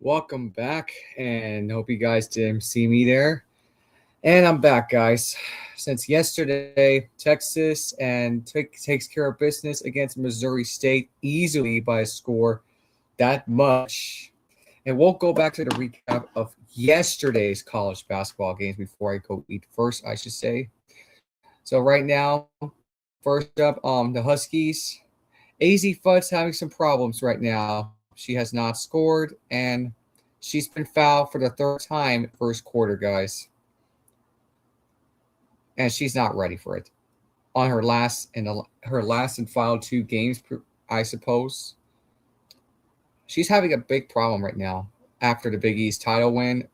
Welcome back, and hope you guys didn't see me there. And I'm back, guys. Since yesterday, Texas takes care of business against Missouri State easily by a score that much. And we'll go back to the recap of yesterday's college basketball games before I go eat first, I should say. So right now, first up, the Huskies. AZ Fudd's having some problems right now. She has not scored, and she's been fouled for the third time first quarter, guys. And she's not ready for it. On her last and final two games, I suppose. She's having a big problem right now after the Big East title win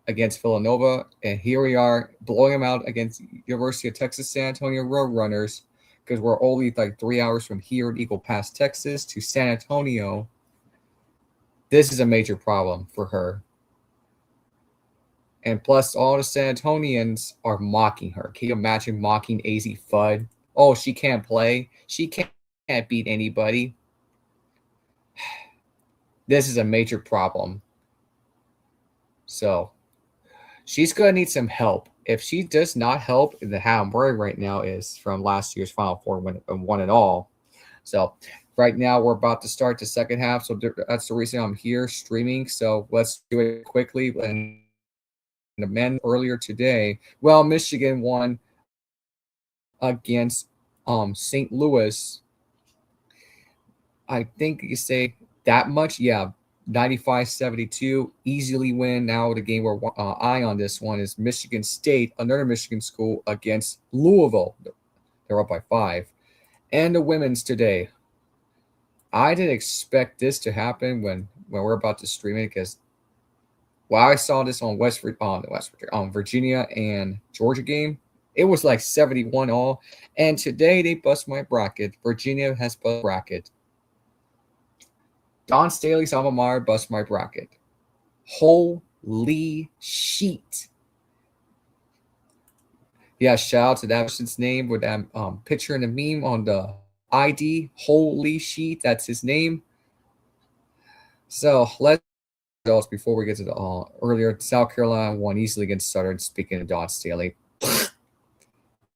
against Villanova, and here we are blowing them out against University of Texas San Antonio Roadrunners because we're only like 3 hours from here in Eagle Pass, Texas, to San Antonio. This is a major problem for her. And plus, all the San Antonians are mocking her. Can you imagine mocking AZ Fudd? Oh, she can't play. She can't beat anybody. This is a major problem. So, she's going to need some help. If she does not help, the how I'm worried right now is from last year's Final Four and won it all. So, right now we're about to start the second half. So, that's the reason I'm here streaming. So, let's do it quickly. And the men earlier today, well, Michigan won against St. Louis. I think you say that much. Yeah, 95-72, easily win. Now the game we're eye on this one is Michigan State, another Michigan school, against Louisville. They're up by 5. And the women's today. I didn't expect this to happen when we're about to stream it because I saw this on Virginia and Georgia game. It was like 71 all. And today they bust my bracket. Virginia has bust bracket. Don Staley's alma mater bust my bracket. Holy shit. Yeah, shout out to that person's name with that picture in the meme on the ID. Holy shit, that's his name. So let's results before we get to the earlier. South Carolina won easily against Southern. Speaking of Don Staley,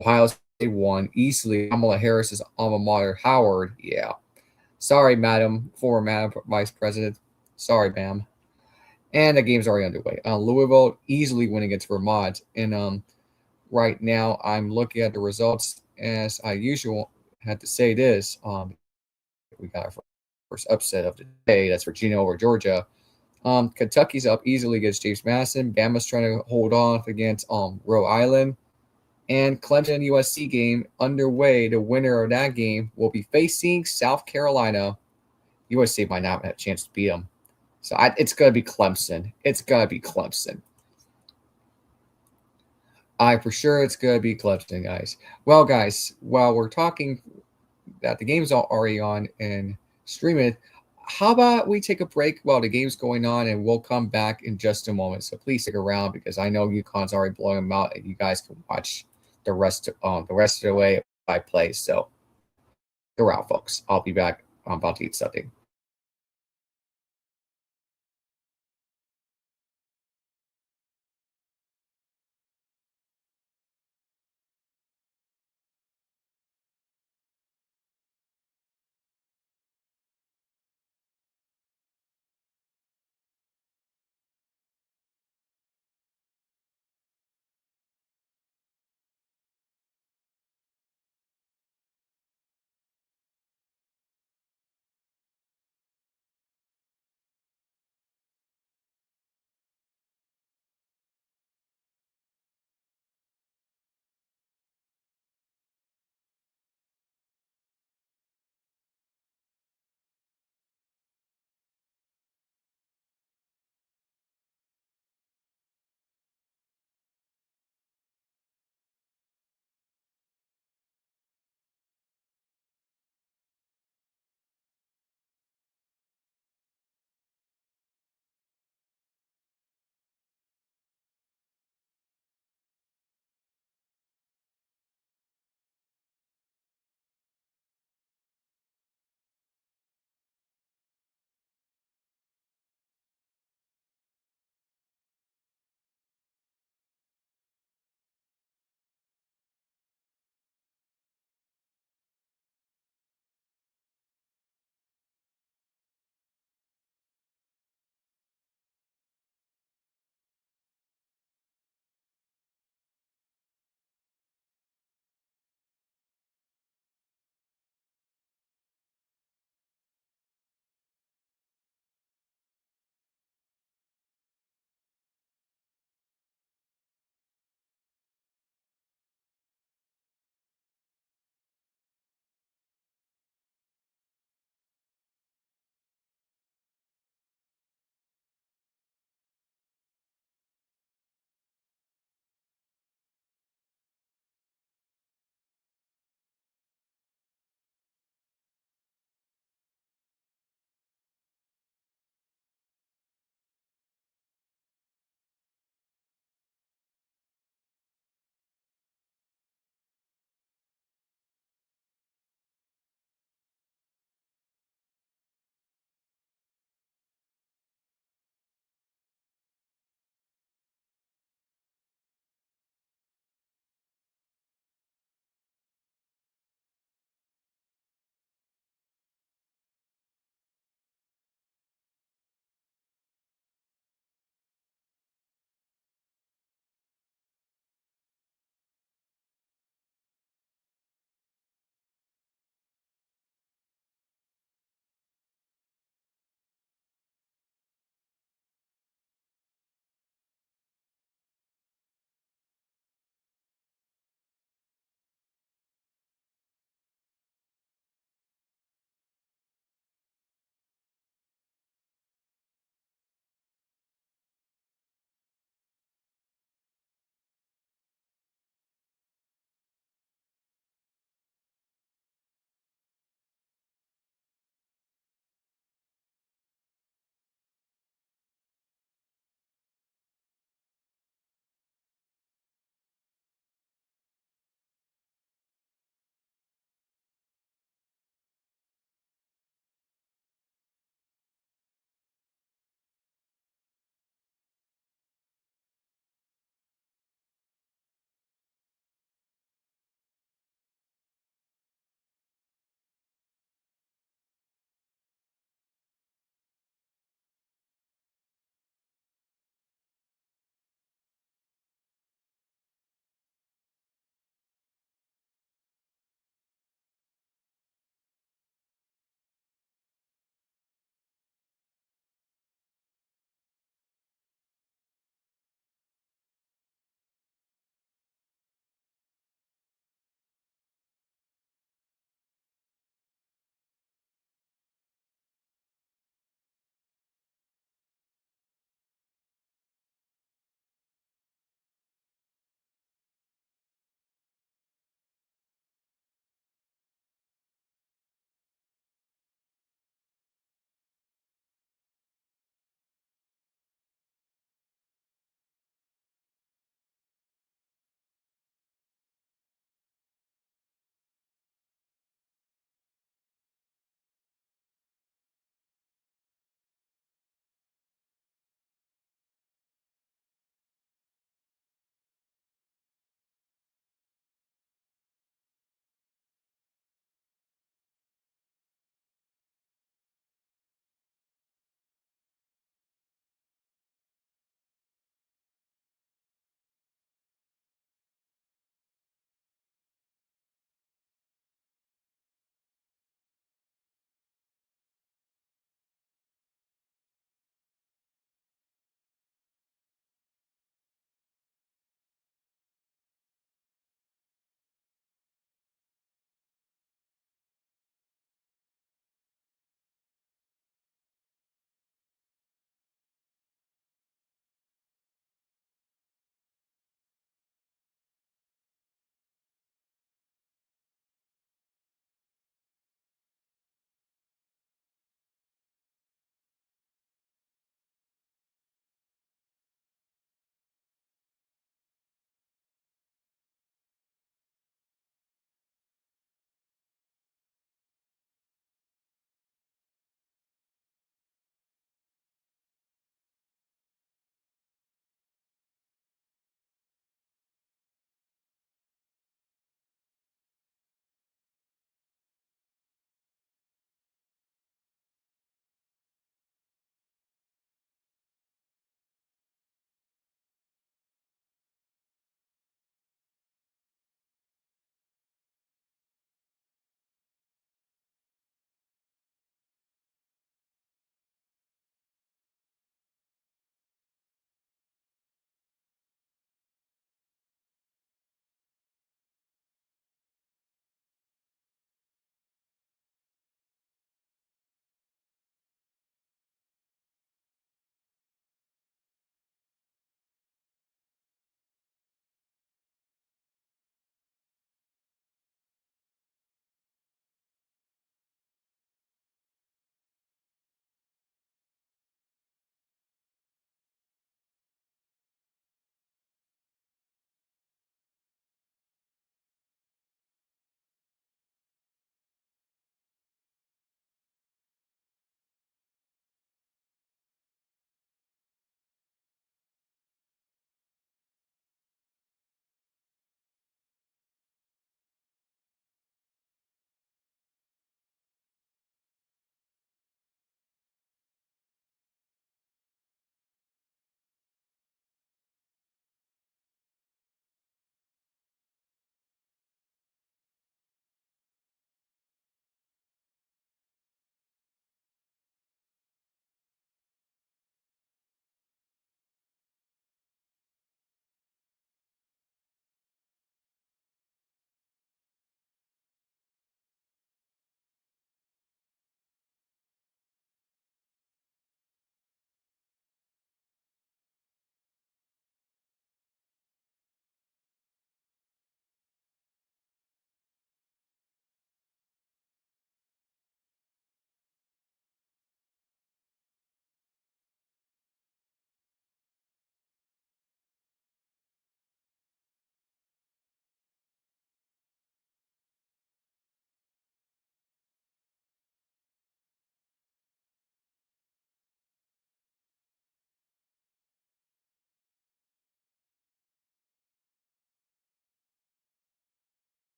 Ohio State won easily. Kamala Harris's alma mater, Howard. Yeah, sorry, former Madam Vice President. Sorry, ma'am. And the game's already underway. Louisville easily winning against Vermont. And right now, I'm looking at the results as I usually had to say this. We got our first upset of the day. That's Virginia over Georgia. Kentucky's up easily against James Madison. Bama's trying to hold on against Rhode Island. And Clemson USC game underway. The winner of that game will be facing South Carolina. USC might not have a chance to beat them. So it's going to be Clemson. It's going to be Clemson. For sure it's going to be Clemson, guys. Well, guys, while we're talking that the game's already on and stream it, how about we take a break while the game's going on, and we'll come back in just a moment. So please stick around because I know UConn's already blowing them out, and you guys can watch the rest of the way I play. So stick around, folks. I'll be back. I'm about to eat something.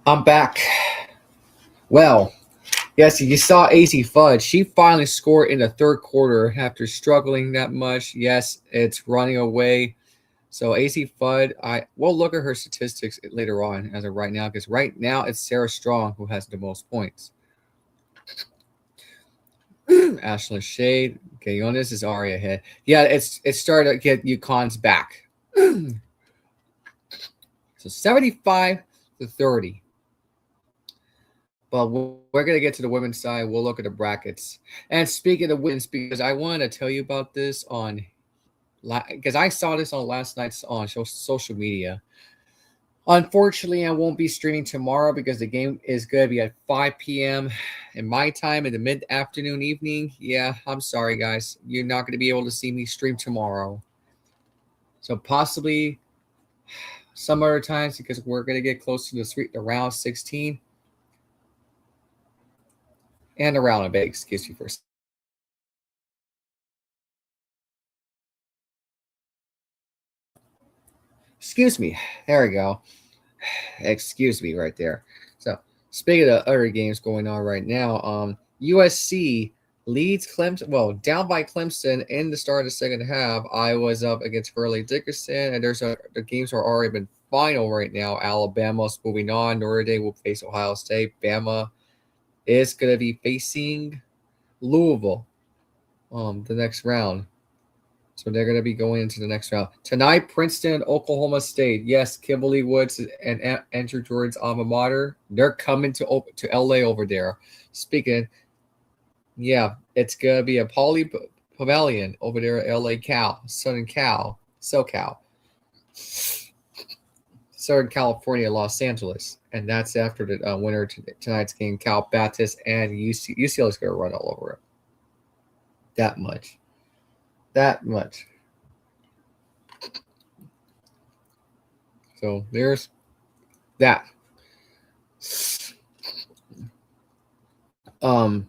I'm back. Well, yes, you saw AC Fudge. She finally scored in the third quarter after struggling that much. Yes, it's running away. So AC Fudd, we'll look at her statistics later on as of right now, because right now it's Sarah Strong who has the most points. Ashlyn Shade. Okay, Jonas is already ahead. Yeah, it's started to get UConn's back. So 75-30. But we're going to get to the women's side. We'll look at the brackets. And speaking of women's, because I wanted to tell you about this because I saw this on last night's on social media. Unfortunately, I won't be streaming tomorrow because the game is going to be at 5 p.m. in my time in the mid-afternoon evening. Yeah, I'm sorry, guys. You're not going to be able to see me stream tomorrow. So possibly some other times, because we're going to get close to the round 16 and the round of 8. Excuse me first. Excuse me. There we go. Excuse me right there. So speaking of other games going on right now, USC leads Clemson. Well, down by Clemson in the start of the second half. Iowa's up against Fairleigh Dickinson, and the games are already been final right now. Alabama's moving on. Notre Dame will face Ohio State. Bama is going to be facing Louisville the next round. So they're going to be going into the next round. Tonight, Princeton, Oklahoma State. Yes, Kimberly Woods and Andrew Jordan's alma mater. They're coming to LA over there. Speaking, yeah, it's going to be a Poly Pavilion over there at LA Cal, Southern SoCal. Southern California, Los Angeles. And that's after the winner tonight's game. Cal Baptist and UCLA is going to run all over it. That much. So there's that. And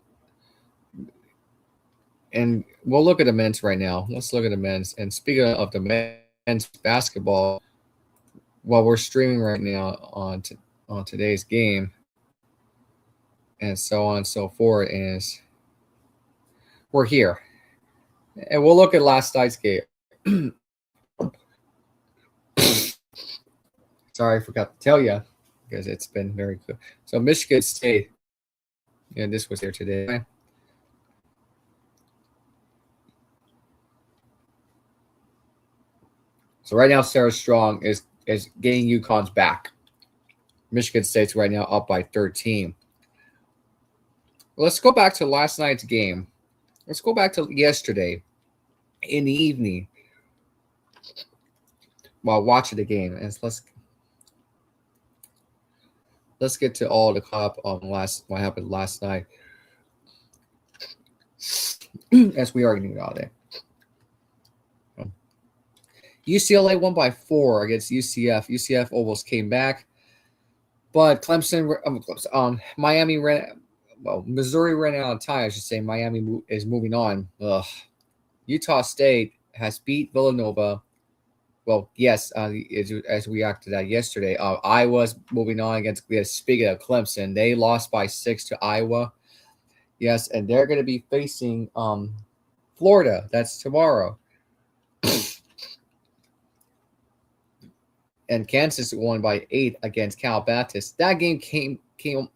we'll look at the men's right now. Let's look at the men's. And speaking of the men's basketball, while we're streaming right now on today's game, and so on and so forth, is we're here. And we'll look at last night's game. Sorry, I forgot to tell you, because it's been very good. So Michigan State, and this was here today. So right now, Sarah Strong is getting UConn's back. Michigan State's right now up by 13. Let's go back to last night's game. Let's go back to yesterday in the evening while watching the game. And let's get to all the caught up on what happened last night. As we already knew all day. UCLA won by 4 against UCF. UCF almost came back, but Missouri ran out of time. I should say Miami is moving on. Ugh. Utah State has beat Villanova. Well, yes, as we reacted to that yesterday. Iowa's moving on against. Speaking of Clemson, they lost by 6 to Iowa. Yes, and they're going to be facing Florida. That's tomorrow. And Kansas won by 8 against Cal Baptist. That game came down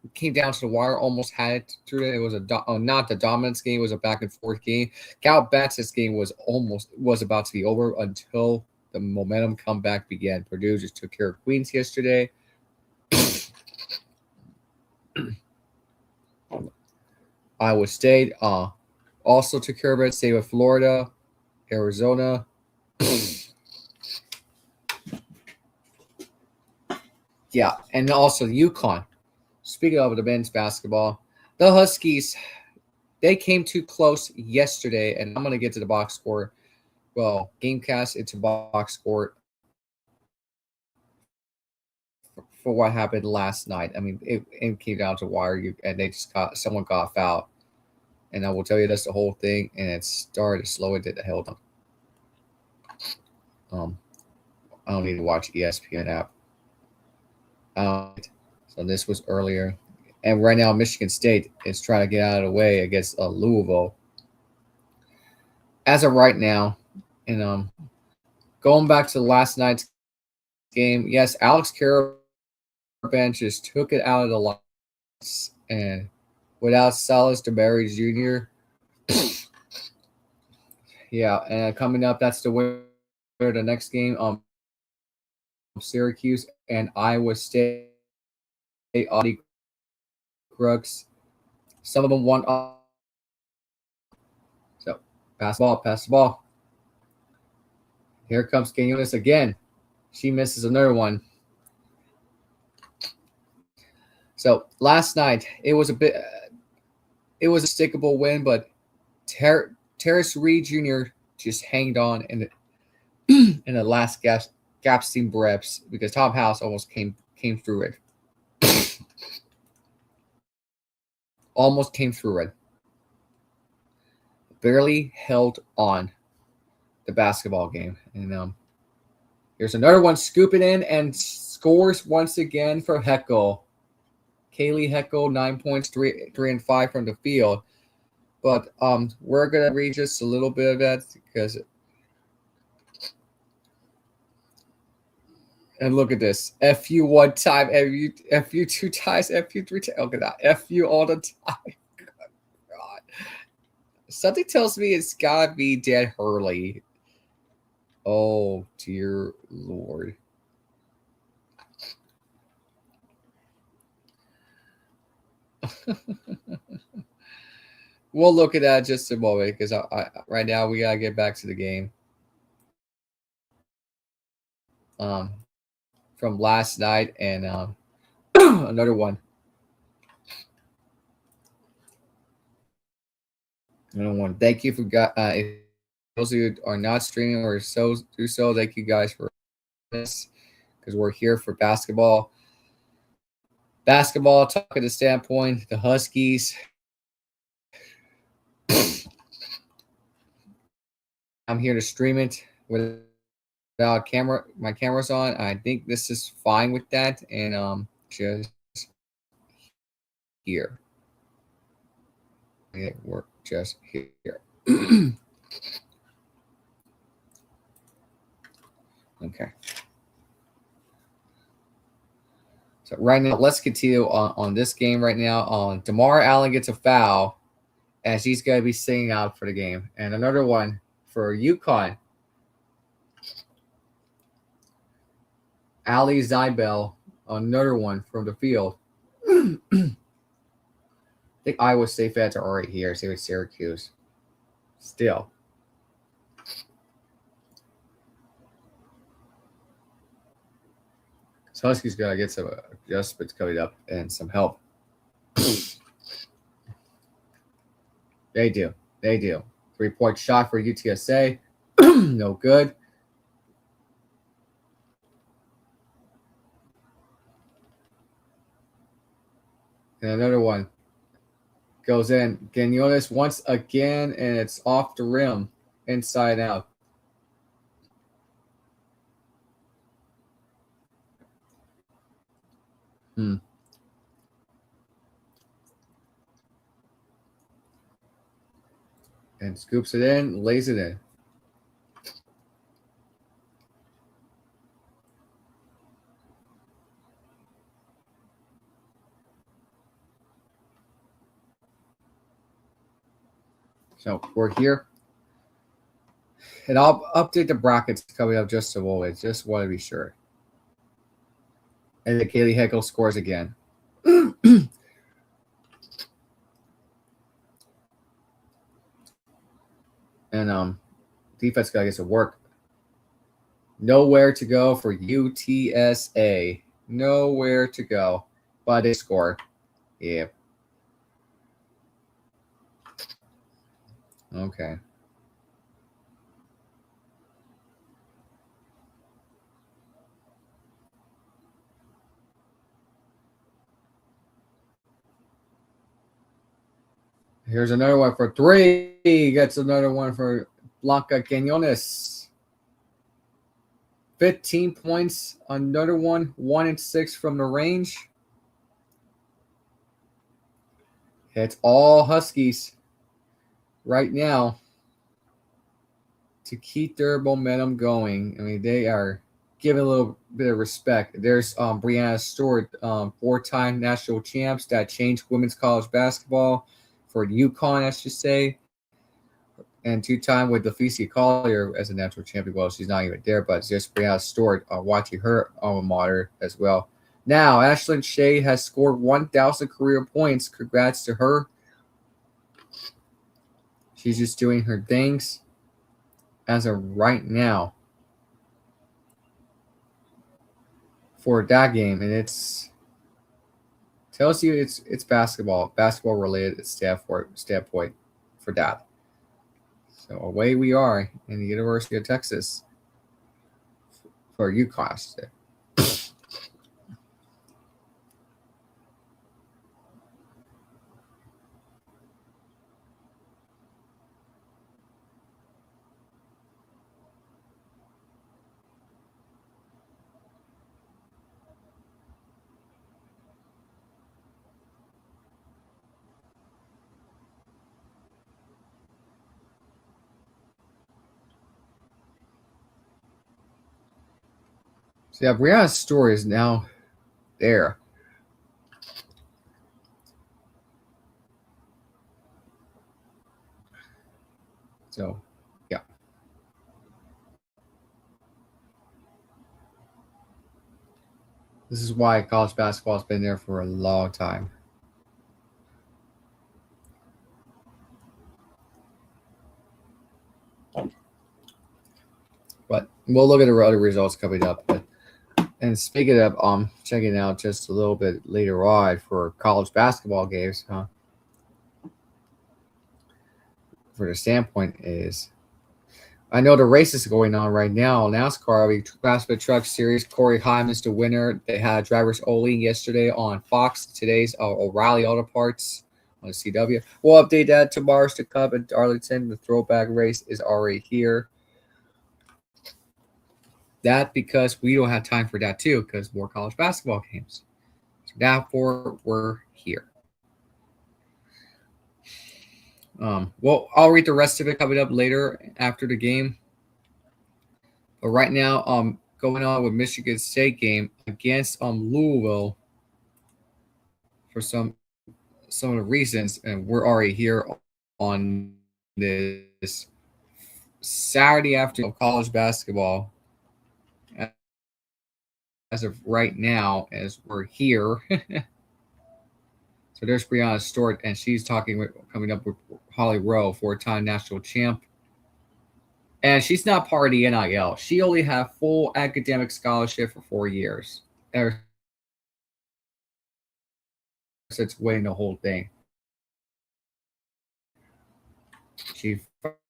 to the wire. Almost had it through it. It was not the dominance game. It was a back and forth game. Cal Baptist game was about to be over until the momentum comeback began. Purdue just took care of Queens yesterday. Iowa State also took care of it. Same with Florida, Arizona. Yeah, and also UConn. Speaking of the men's basketball, the Huskies, they came too close yesterday, and I'm going to get to the box score. Well, Gamecast into box score for what happened last night. I mean, it came down to wire, and someone got fouled. And I will tell you that's the whole thing, and it started to slow it the hell down. I don't need to watch ESPN app. So this was earlier. And right now, Michigan State is trying to get out of the way against Louisville. As of right now, and going back to last night's game, yes, Alex Karaban just took it out of the lines, and without Salas DeBerry Jr., yeah, and coming up, that's the winner of the next game. Syracuse and Iowa State. Audi Crooks. Some of them won. So pass the ball. Here comes Quinones again. She misses another one. So last night it was a stickable win, but Terrace Reed Jr. just hanged on in the last Gapstein breaths because Tom House almost came through it. Almost came through it. Barely held on the basketball game. And here's another one scooping in and scores once again for Heckel. Kaylee Heckel, 9 points, 3 and 5 from the field. But we're gonna read just a little bit of that because. And look at this. FU one time, FU two times, FU three times. Look at that. FU all the time. God. Something tells me it's got to be Dan Hurley. Oh, dear Lord. We'll look at that just a moment because right now we got to get back to the game. From last night and another one. Thank you for if those of you are not streaming or do so. Thank you guys for this because we're here for basketball. Basketball, talk at the standpoint, the Huskies. I'm here to stream it without camera. My camera's on. I think this is fine with that, and just here. We're just here. Okay. So right now, let's continue on this game right now. DeMar Allen gets a foul as he's going to be sitting out for the game. And another one for UConn. Ali Zybel, another one from the field. I think Iowa State fans are already here. Same with Syracuse. Still. So Huskies got to get some adjustments coming up and some help. They do. 3-point shot for UTSA. No good. And another one goes in. Quinones once again, and it's off the rim, inside out. And scoops it in, lays it in. So we're here. And I'll update the brackets coming up just a moment. Just want to be sure. And then Kaylee Heckel scores again. And defense guy gets to work. Nowhere to go for UTSA. Nowhere to go. But they score. Yeah. Okay. Here's another one for 3. Gets another one for Blanca Quinones. 15 points. Another one. 1 and 6 from the range. It's all Huskies right now to keep their momentum going. I mean, they are giving a little bit of respect. There's Brianna Stewart, 4-time national champs that changed women's college basketball for UConn, I should say, and 2-time with LaFecia Collier as a national champion. Well, she's not even there, but just Brianna Stewart watching her alma mater as well. Now, Ashlyn Shea has scored 1,000 career points. Congrats to her. She's just doing her things as of right now for that game, and it's tells you it's basketball related standpoint for that. So away we are in the University of Texas for UConn. So yeah, Brianna's story is now there. So, yeah. This is why college basketball has been there for a long time. But we'll look at the other results coming up. And speaking of checking out just a little bit later on for college basketball games, for the standpoint is I know the race is going on right now. NASCAR, Basketball Truck Series, Corey Hyman's the winner. They had drivers only yesterday on Fox. Today's O'Reilly Auto Parts on the CW. We'll update that tomorrow's the Cup at Arlington. The throwback race is already here. That because we don't have time for that too, because more college basketball games. So therefore, we're here. Well, I'll read the rest of it coming up later after the game. But right now, going on with Michigan State game against Louisville for some of the reasons, and we're already here on this Saturday afternoon of college basketball. As of right now, as we're here. So there's Brianna Stewart, and she's coming up with Holly Rowe, 4-time national champ. And she's not part of the NIL. She only had full academic scholarship for 4 years. Ever since winning the whole thing. She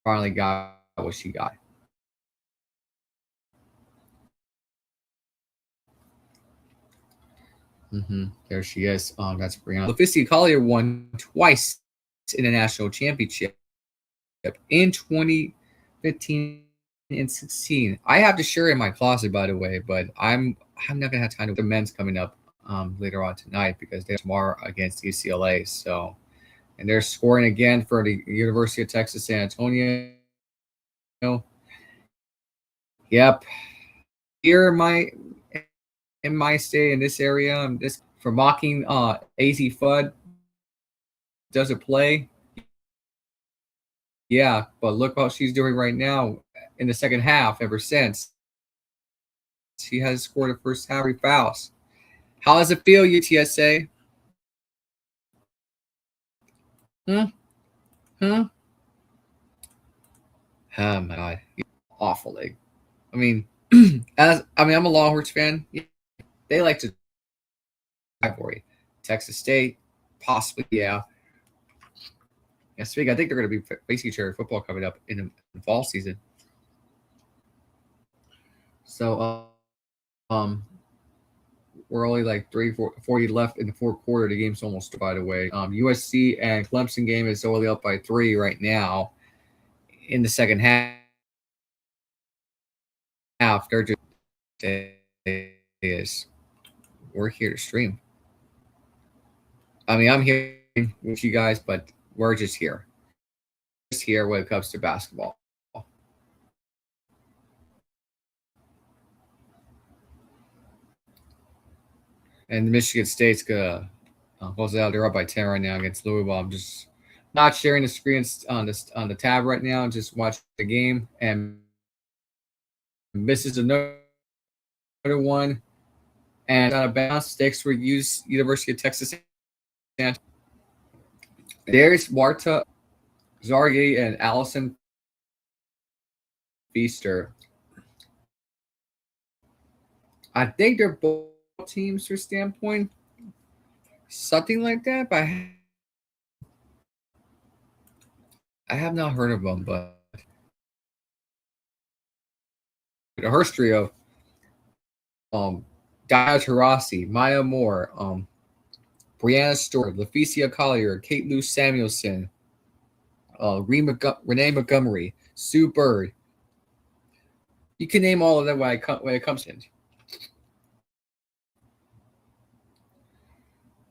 finally got what she got. There she is. That's Brianna. LaFecia Collier won twice in the national championship in 2015 and 16. I have the shirt in my closet, by the way, but I'm not gonna have time to. The men's coming up later on tonight because they're tomorrow against UCLA. So, and they're scoring again for the University of Texas San Antonio. Yep, here in my state in this area, this for mocking AZ Fudd doesn't play. Yeah, but look what she's doing right now in the second half. Ever since she has scored her first half fouls. How does it feel, UTSA? Oh my god, awfully. I mean, I'm a Longhorns fan. They like to rivalry. Texas State, possibly, yeah. Yeah, speaking, I think they're going to be facing each other football coming up in the fall season. So, we're only like 40 left in the fourth quarter. The game's almost, by the way. USC and Clemson game is only up by 3 right now in the second half. They're just we're here to stream. I mean, I'm here with you guys, but we're just here. Just here when it comes to basketball. And Michigan State's gonna close it out. They're up by 10 right now against Louisville. I'm just not sharing the screen on the tab right now. Just watch the game and misses another one. And out of bounds, stakes for University of Texas. There's Marta Zargi and Allison Feaster. I think they're both teams for standpoint, something like that. But I have not heard of them. But the Hurst trio, Dia Taurasi, Maya Moore, Brianna Storrs, LaFecia Collier, Kate Lou Samuelson, Renee Montgomery, Sue Bird. You can name all of them when it comes in.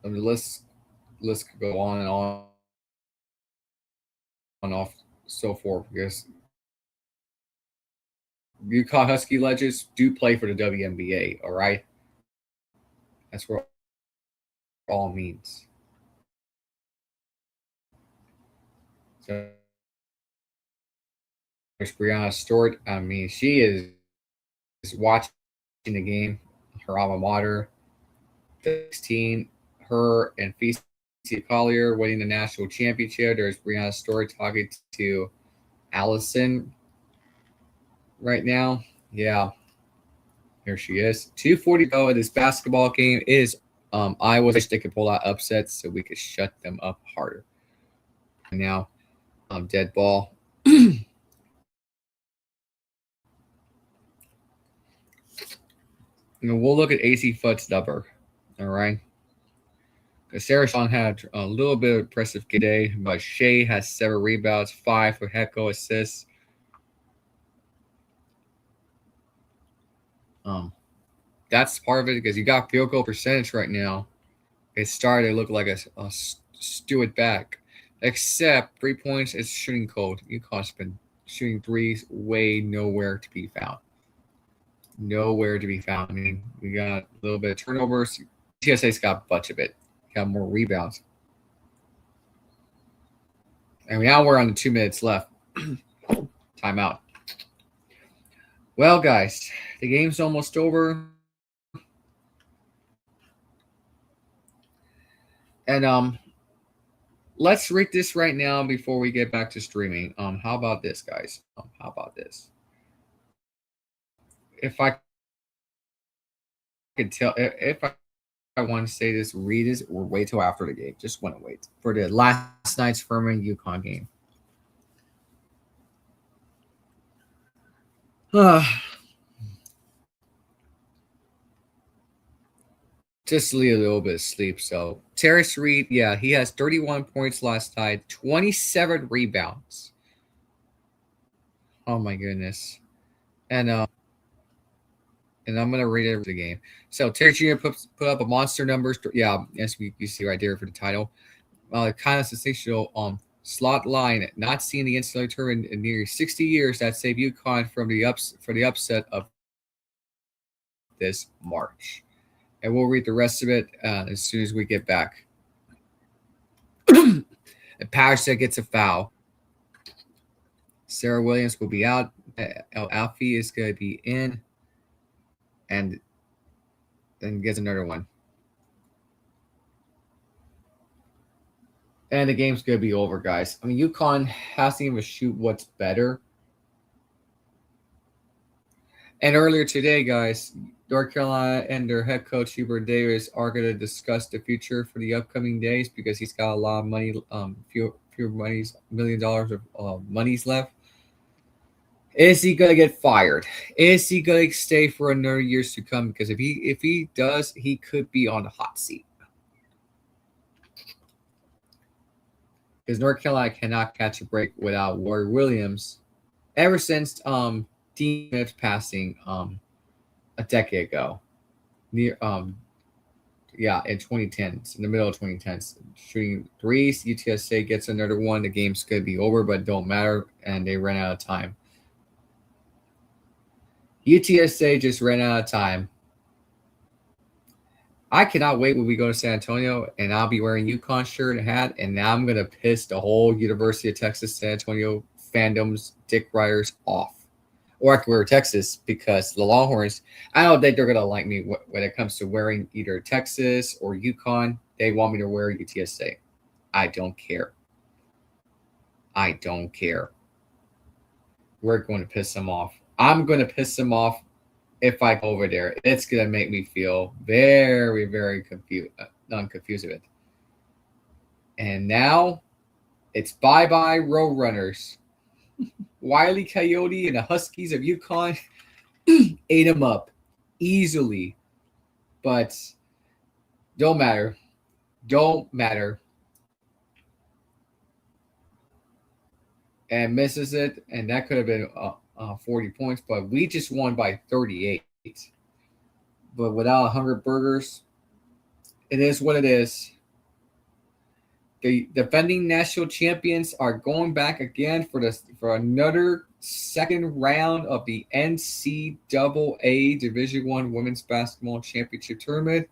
And the list could go on and on and off, so forth. Because UConn Husky legends do play for the WNBA. All right, that's what all means. So there's Brianna Stewart. I mean, she is watching the game. Her alma mater, 16. Her and Fecia Collier winning the national championship. There's Brianna Stewart talking to Allison right now. Yeah, here she is. 2:40 this basketball game is. I wish they could pull out upsets so we could shut them up harder. And now, dead ball. We'll look at AC Foot's number. All right. Because Sarah Sean had a little bit of impressive day, but Shea has 7 rebounds, 5 for Hecko assists. That's part of it because you got field goal percentage right now. It started to look like a Stewart back, except 3 points. It's shooting cold. UConn's been shooting threes way nowhere to be found. Nowhere to be found. I mean, we got a little bit of turnovers. UTSA's got a bunch of it. Got more rebounds. And now we're on the 2 minutes left. Timeout. Well, guys, the game's almost over. And let's rate this right now before we get back to streaming. How about this, guys? How about this? If I could tell, if I want to say this, read this, or wait till after the game. Just want to wait for the last night's Furman UConn game. Just need a little bit of sleep. So Terrace Reed, yeah, he has 31 points last night, 27 rebounds. Oh my goodness. And I'm gonna read it the game. So Terry Jr. put up a monster numbers. Yeah, as you see right there for the title. Kind of sensational slot line, not seen the NCAA tournament in nearly 60 years. That saved UConn from the upset of this March. And we'll read the rest of it as soon as we get back. And Patterson gets a foul. Sarah Williams will be out. El Alfie is going to be in. And then gets another one. And the game's going to be over, guys. I mean, UConn hasn't even shoot what's better. And earlier today, guys, North Carolina and their head coach, Hubert Davis, are going to discuss the future for the upcoming days because he's got a lot of money, few monies, $1 million of monies left. Is he going to get fired? Is he going to stay for another years to come? Because if he does, he could be on the hot seat. Because North Carolina cannot catch a break without Warren Williams ever since Dean Smith passing a decade ago. Yeah, in 2010s, in the middle of 2010s, shooting threes. UTSA gets another one. The game's going to be over, but don't matter, and they ran out of time. UTSA just ran out of time. I cannot wait when we go to San Antonio, and I'll be wearing UConn shirt and hat, and now I'm going to piss the whole University of Texas San Antonio fandoms, dick riders off. Or I can wear Texas because the Longhorns, I don't think they're going to like me when it comes to wearing either Texas or UConn. They want me to wear UTSA. I don't care. I don't care. We're going to piss them off. I'm going to piss them off if I go over there. It's going to make me feel very, very confused with it. And now it's bye-bye Roadrunners. Wile E. Coyote and the Huskies of UConn ate them up easily. But don't matter. Don't matter. And misses it. And that could have been 40 points. But we just won by 38. But without 100 burgers, it is what it is. The defending national champions are going back again for another second round of the NCAA Division I Women's Basketball Championship Tournament.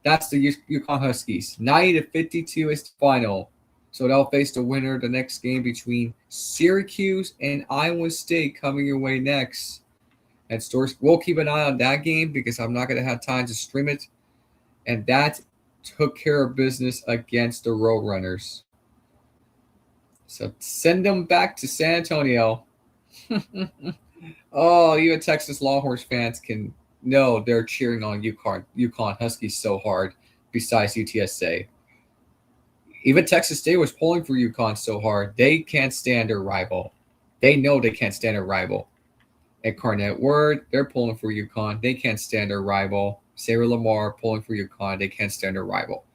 That's the UConn Huskies. 90-52 is the final. So they'll face the winner of the next game between Syracuse and Iowa State coming your way next. And Storrs, we'll keep an eye on that game because I'm not going to have time to stream it. And that took care of business against the Roadrunners. So send them back to San Antonio. Oh, even Texas Longhorns fans can know they're cheering on UConn Huskies so hard besides UTSA. Even Texas State was pulling for UConn so hard. They can't stand their rival. They know they can't stand their rival. At Carnett Word, they're pulling for UConn. They can't stand their rival. Sarah Lamar pulling for UConn. They can't stand their rival.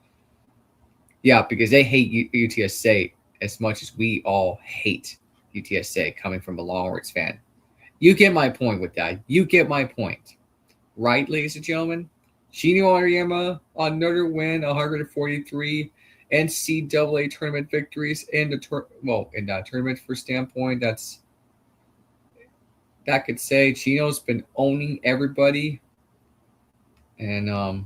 Yeah, because they hate UTSA as much as we all hate UTSA coming from a Longhorns fan. You get my point with that. You get my point. Right, ladies and gentlemen? Shino Ariyama, another win, 143 NCAA tournament victories in the tournament for standpoint. That could say Chino's been owning everybody. And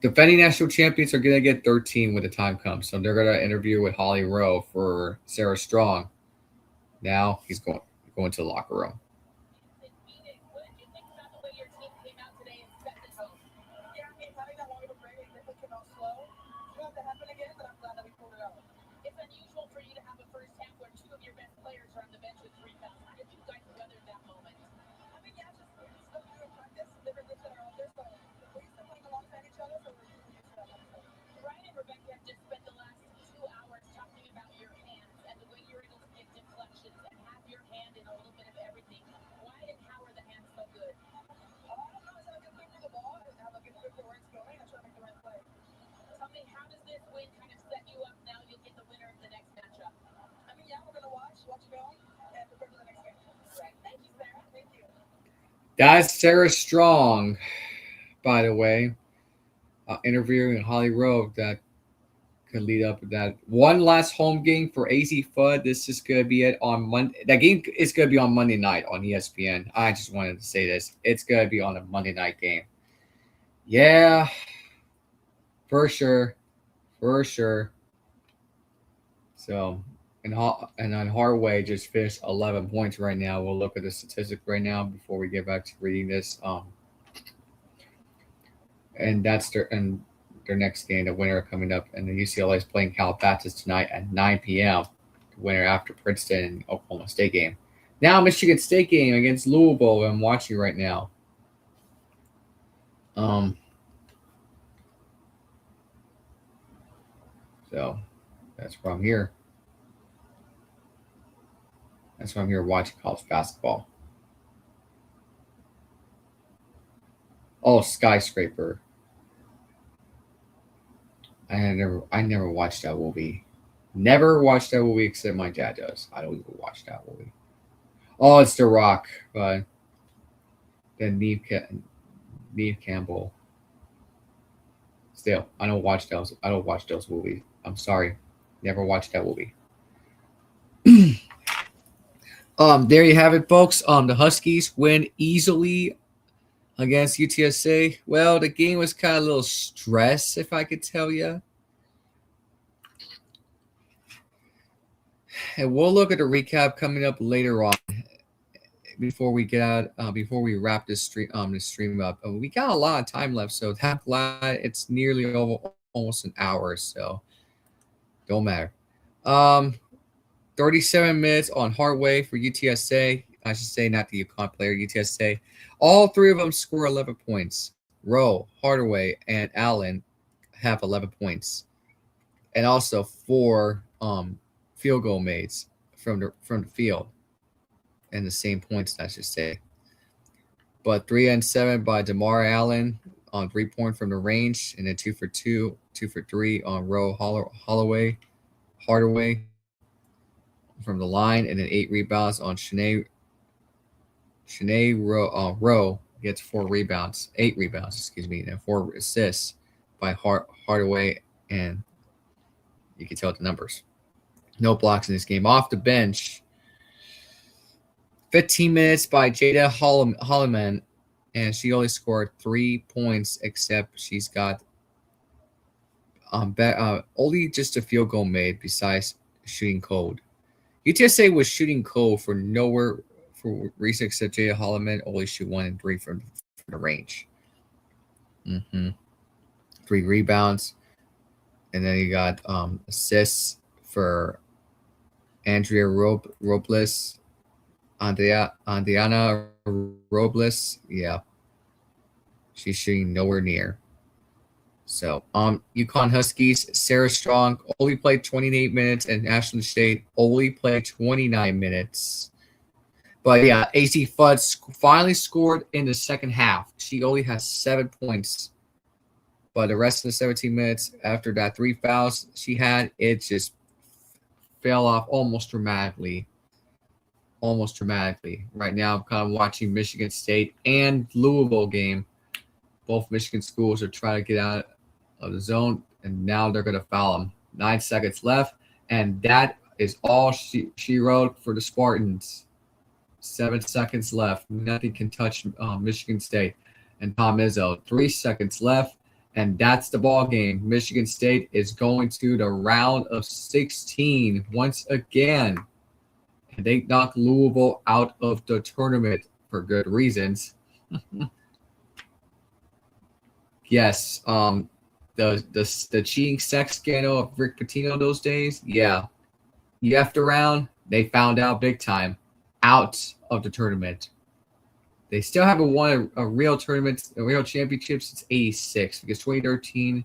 defending national champions are going to get 13 when the time comes. So they're going to interview with Holly Rowe for Sarah Strong. Now he's going to the locker room. That's Sarah Strong, by the way, interviewing Holly Rowe that could lead up to that. One last home game for AZ Fudd. This is going to be it on Monday. That game is going to be on Monday night on ESPN. I just wanted to say this. It's going to be on a Monday night game. Yeah, for sure. For sure. So, and on Harway just finished 11 points right now. We'll look at the statistic right now before we get back to reading this. And that's their next game, the winner coming up. And the UCLA is playing Calabasas tonight at 9 p.m. The winner after Princeton and Oklahoma State game. Now Michigan State game against Louisville. I'm watching right now. So that's why I'm here. That's why I'm here watching college basketball. Oh, Skyscraper. I never watched that movie. Never watched that movie except my dad does. I don't even watch that movie. Oh, it's The Rock, but then Neve Campbell. Still, I don't watch those. I don't watch those movies. I'm sorry, never watched that movie. There you have it, folks. The Huskies win easily against UTSA. Well, the game was kind of a little stress, if I could tell you. And we'll look at the recap coming up later on. Before we get out, before we wrap this stream up, we got a lot of time left, so that glad it's nearly over almost an hour, so don't matter. 37 minutes on Hardway for UTSA. I should say not the UConn player, UTSA. All three of them score 11 points. Rowe, Hardaway, and Allen have 11 points, and also 4 field goal mates from the field. And the same points, I should say. But 3 and 7 by DeMar Allen on 3-point from the range, and then 2 for 2, 2 for 3 on Hardaway from the line, and then 8 rebounds on Shanae Rowe gets 4 rebounds, 8 rebounds, excuse me, and 4 assists by Hardaway, and you can tell the numbers. No blocks in this game. Off the bench, 15 minutes by Jada Holloman, and she only scored 3 points, except she's got only just a field goal made besides shooting cold. UTSA was shooting cold for nowhere for reason except Jada Holloman only shoot 1 and 3 from the range. 3 rebounds, and then you got assists for Andrea Robles. Andiana Robles, yeah, she's shooting nowhere near. So, UConn Huskies, Sarah Strong only played 28 minutes, and Ashland State only played 29 minutes. But yeah, AC Fudd finally scored in the second half. She only has 7 points, but the rest of the 17 minutes after that 3 fouls she had, it just fell off almost dramatically. Right now, I'm kind of watching Michigan State and Louisville game. Both Michigan schools are trying to get out of the zone, and now they're going to foul them. 9 seconds left, and that is all she wrote for the Spartans. 7 seconds left. Nothing can touch Michigan State. And Tom Izzo, 3 seconds left, and that's the ball game. Michigan State is going to the round of 16 once again. And they knocked Louisville out of the tournament for good reasons. Yes, the cheating sex scandal of Rick Pitino those days, yeah. You effed around, they found out big time. Out of the tournament. They still haven't won a real tournament, a real championship since 86, because 2013,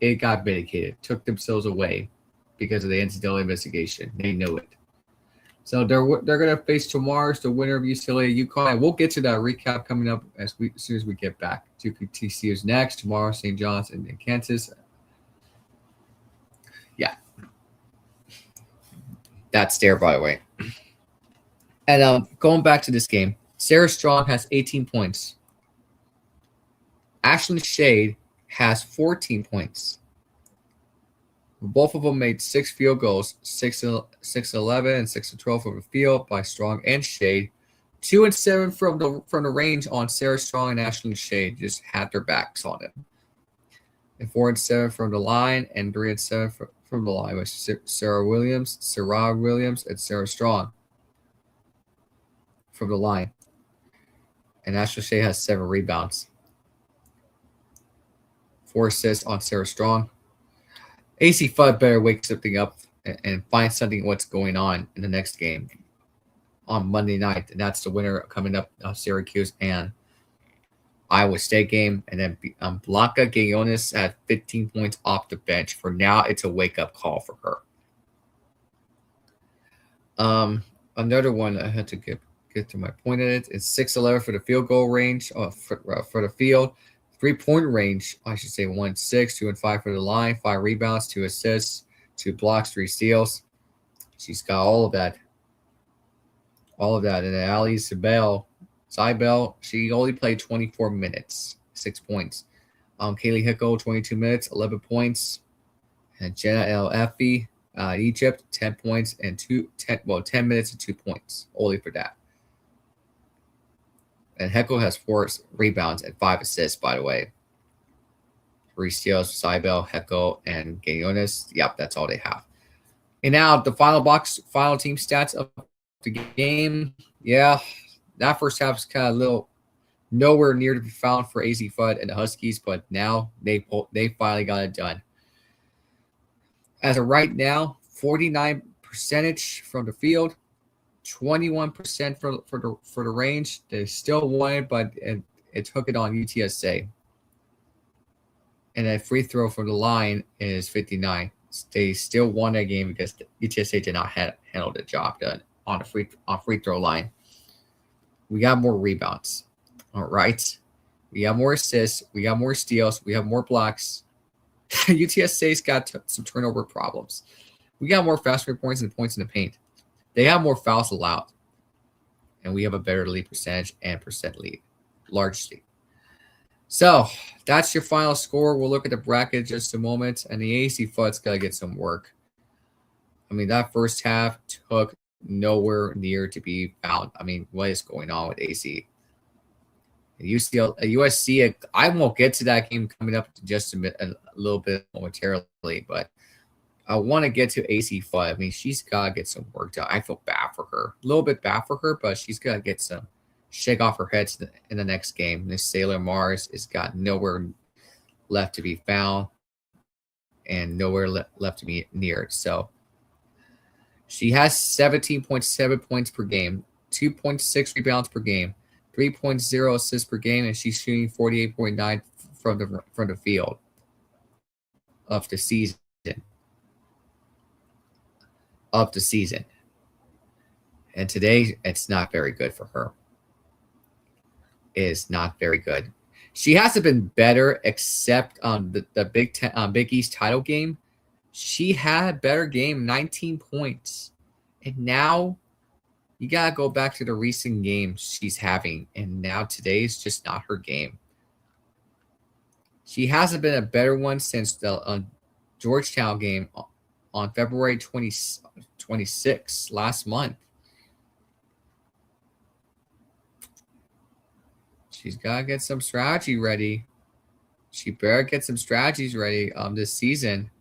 it got vindicated, took themselves away because of the NCAA investigation. They know it. So they're going to face tomorrow's the winner of UCLA UConn. And we'll get to that recap coming up as soon as we get back. Duke TCU is next. Tomorrow, St. John's and Kansas. Yeah. That's there, by the way. And going back to this game, Sarah Strong has 18 points. Ashlyn Shade has 14 points. Both of them made 6 field goals, 6-11 and 6-12 from the field by Strong and Shade. 2 and 7 from the range on Sarah Strong, and Ashlyn Shade just had their backs on it. And 4 and 7 from the line, and 3 and 7 from the line with Sarah Williams, and Sarah Strong from the line. And Ashlyn Shade has 7 rebounds. 4 assists on Sarah Strong. AC Fudd better wake something up and find something what's going on in the next game on Monday night. And that's the winner coming up, Syracuse and Iowa State game. And then Blanca Gayonis at 15 points off the bench. For now, it's a wake-up call for her. Another one I had to get to my point in it. It's 6-11 for the field goal range for the field. 3-point range, I should say 1-6, 2 and 5 for the line, 5 rebounds, 2 assists, 2 blocks, 3 steals. She's got all of that. And then Ali Cybele, she only played 24 minutes, 6 points. Kaylee Hickel, 22 minutes, 11 points. And Jenna El Effie, Egypt, 10 points and 10 minutes and 2 points. Only for that. And Heckel has 4 rebounds and 5 assists, by the way. 3 steals, Cybele, Heckel, and Gayonis. Yep, that's all they have. And now the final team stats of the game. Yeah, that first half is kind of a little nowhere near to be found for AZ Fudd and the Huskies, but now they finally got it done. As of right now, 49% from the field, 21% for the range. They still won it, but it took it on UTSA. And a free throw from the line is 59. They still won that game because UTSA did not handle the job done on the free throw line. We got more rebounds. All right. We got more assists. We got more steals. We have more blocks. UTSA's got some turnover problems. We got more fast break points and points in the paint. They have more fouls allowed. And we have a better lead percentage and percent lead. Largely. So that's your final score. We'll look at the bracket in just a moment. And the AC Fudd's got to get some work. I mean, that first half took nowhere near to be found. I mean, what is going on with AC? USC, I won't get to that game coming up just a little bit momentarily, but I want to get to AC Fudd. I mean, she's got to get some work done. I feel bad for her. A little bit bad for her, but she's got to get some shake off her head in the next game. Miss Sailor Mars has got nowhere left to be found and nowhere left to be near. So she has 17.7 points per game, 2.6 rebounds per game, 3.0 assists per game, and she's shooting 48.9 from the field of the season. And today, it's not very good for her. It is not very good. She hasn't been better except on the Big East title game. She had a better game, 19 points. And now you got to go back to the recent games she's having. And now today is just not her game. She hasn't been a better one since the Georgetown game on February 26th, last month. She's got to get some strategy ready. She better get some strategies ready this season,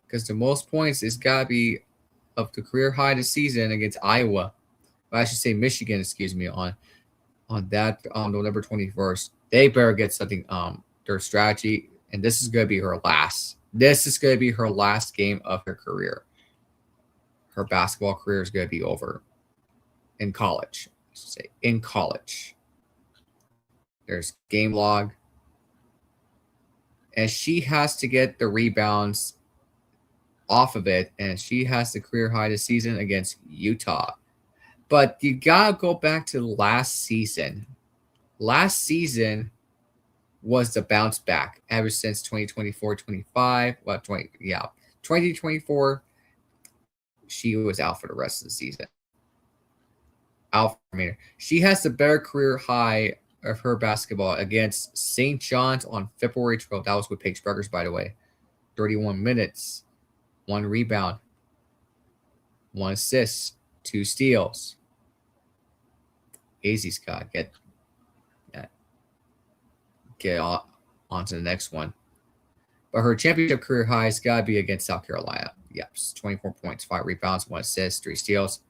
because the most points is got to be of the career high this season against Iowa. But I should say Michigan, excuse me, on November 21st. They better get something, their strategy, and this is going to be her last. This is going to be her last game of her career. Her basketball career is going to be over in college. I should say in college. There's game log. And she has to get the rebounds off of it. And she has the career high this season against Utah. But you got to go back to last season. Last season was the bounce back ever since 2024-25. 2024, she was out for the rest of the season. She has the better career high of her basketball against St. John's on February 12th. That was with Paige Buggers, by the way. 31 minutes, 1 rebound, 1 assist, 2 steals. AZ Scott, get on to the next one. But her championship career high has got to be against South Carolina. Yes, 24 points, 5 rebounds, 1 assist, 3 steals.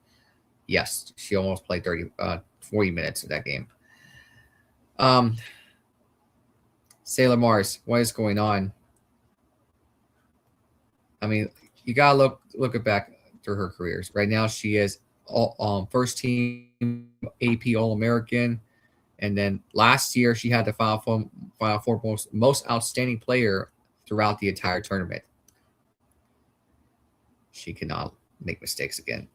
Yes, she almost played 40 minutes of that game. Sailor Mars, what is going on? I mean, you gotta look back through her careers. Right now, she is first team AP All-American, and then last year she had the Final Four most outstanding player throughout the entire tournament. She cannot make mistakes again.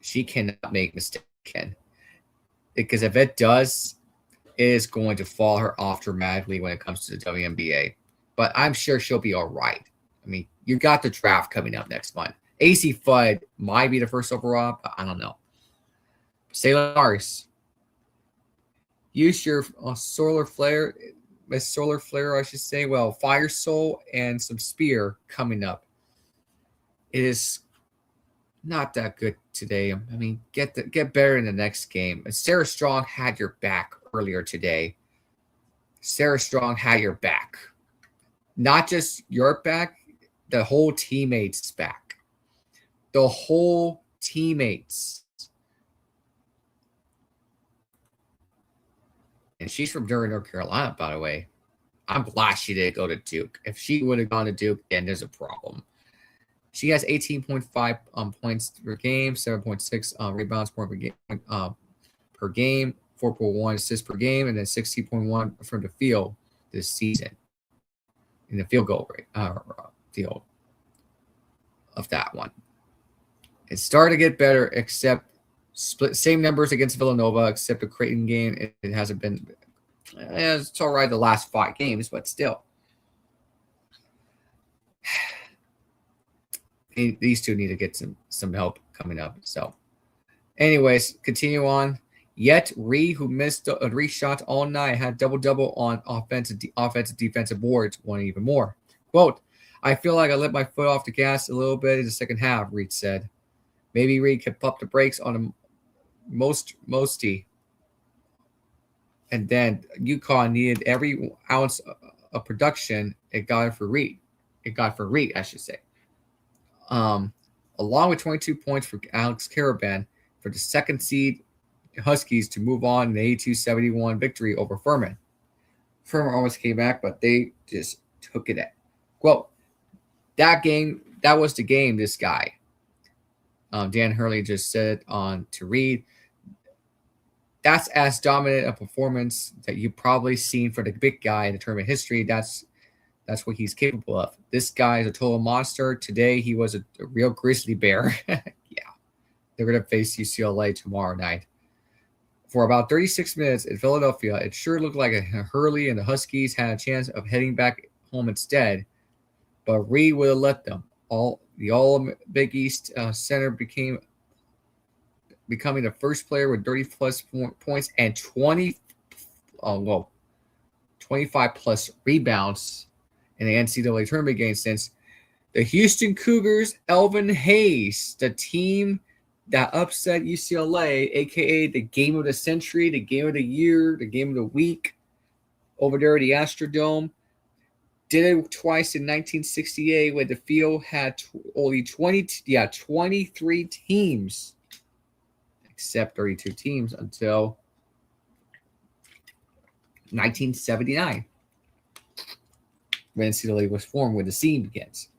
She cannot make mistakes again, because if it does, it is going to fall her off dramatically when it comes to the WNBA. But I'm sure she'll be all right. I mean, you got the draft coming up next month. AC Fudd might be the first overall, but I don't know. Sailor Mars, use your solar flare. with Solar Flare, I should say. Well, Fire Soul and some Spear coming up. It is not that good today. I mean, get better in the next game. And Sarah Strong had your back earlier today. Sarah Strong had your back. Not just your back, the whole teammates' back. The whole teammates. And she's from Durham, North Carolina, by the way. I'm glad she didn't go to Duke. If she would have gone to Duke, then there's a problem. She has 18.5 points per game, 7.6 rebounds per game, 4.1 assists per game, and then 16.1 from the field this season in the field goal rate, field of that one. It's starting to get better, except same numbers against Villanova, except the Creighton game. It hasn't been. It's all right the last 5 games, but still. These two need to get some help coming up. So, anyways, continue on. Yet Ree, who missed 3 shots all night, had double-double on offensive defensive boards, won even more. Quote, I feel like I let my foot off the gas a little bit in the second half, Reed said. Maybe Reed could pump the brakes on a Mosty. And then UConn needed every ounce of production it got for Reed. I should say. Along with 22 points for Alex Caravan for the second seed Huskies to move on in the 82-71 victory over Furman. Furman almost came back, but they just took it at. Well, that was the game, this guy. Dan Hurley just said on to read. That's as dominant a performance that you've probably seen for the big guy in the tournament history. That's what he's capable of. This guy is a total monster. Today, he was a real grizzly bear. Yeah. They're going to face UCLA tomorrow night. For about 36 minutes in Philadelphia, it sure looked like Hurley and the Huskies had a chance of heading back home instead, but Reed would have let them. The Big East center becoming the first player with 30-plus points and 25-plus rebounds in the NCAA tournament game since the Houston Cougars, Elvin Hayes, the team that upset UCLA, a.k.a. the game of the century, the game of the year, the game of the week, over there at the Astrodome. Did it twice in 1968 when the field had only 23 teams, except 32 teams until 1979. When NCAA was formed, when the scene begins.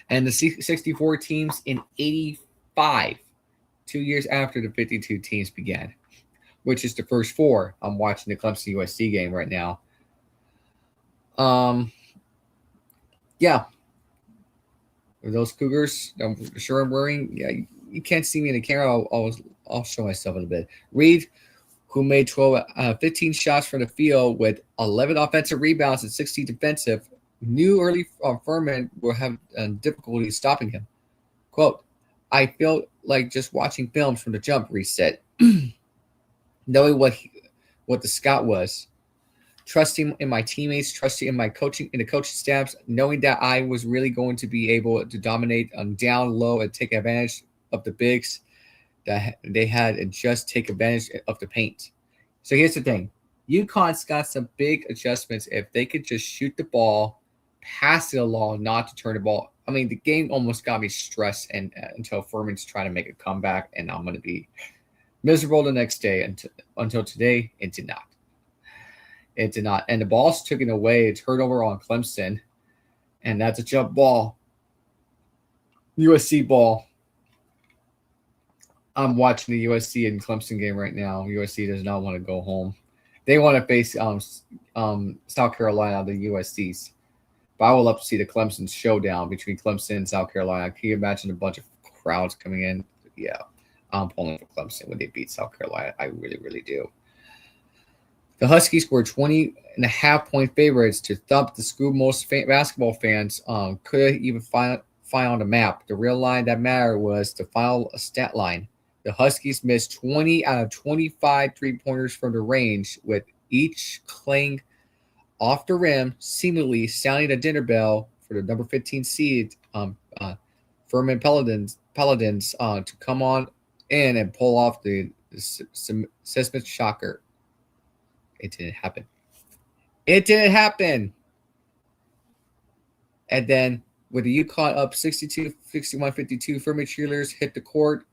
And the 64 teams in 85, 2 years after the 52 teams began, which is the first 4. I'm watching the Clemson USC game right now. Yeah. Those Cougars, I'm sure I'm wearing. Yeah, you can't see me in the camera. I'll show myself in a bit. Reed, who made 15 shots from the field with 11 offensive rebounds and 16 defensive, knew early Furman will have difficulty stopping him. Quote, I felt like just watching films from the jump, Reed said. Knowing what the scout was. Trusting in my teammates, trusting in my coaching, in the coaching staffs, knowing that I was really going to be able to dominate down low and take advantage of the bigs that they had and just take advantage of the paint. So here's the thing. UConn's got some big adjustments if they could just shoot the ball, pass it along, not to turn the ball. I mean, the game almost got me stressed and until Furman's trying to make a comeback, and I'm going to be miserable the next day until today. It did not. It did not. And the ball's taken away. It's turnover on Clemson, and that's a jump ball. USC ball. I'm watching the USC and Clemson game right now. USC does not want to go home. They want to face South Carolina, the USC's. But I would love to see the Clemson showdown between Clemson and South Carolina. Can you imagine a bunch of crowds coming in? Yeah, I'm pulling for Clemson when they beat South Carolina. I really, really do. The Huskies were 20.5-point favorites to thump the school. Most basketball fans could even find on the map. The real line that mattered was the final stat line. The Huskies missed 20 out of 25 three-pointers from the range, with each clang off the rim, seemingly sounding the dinner bell for the number 15 seed, Furman Paladins, to come on in and pull off the seismic shocker. It didn't happen. It didn't happen. And then with the UConn up 62, 61-52, Furman cheerleaders hit the court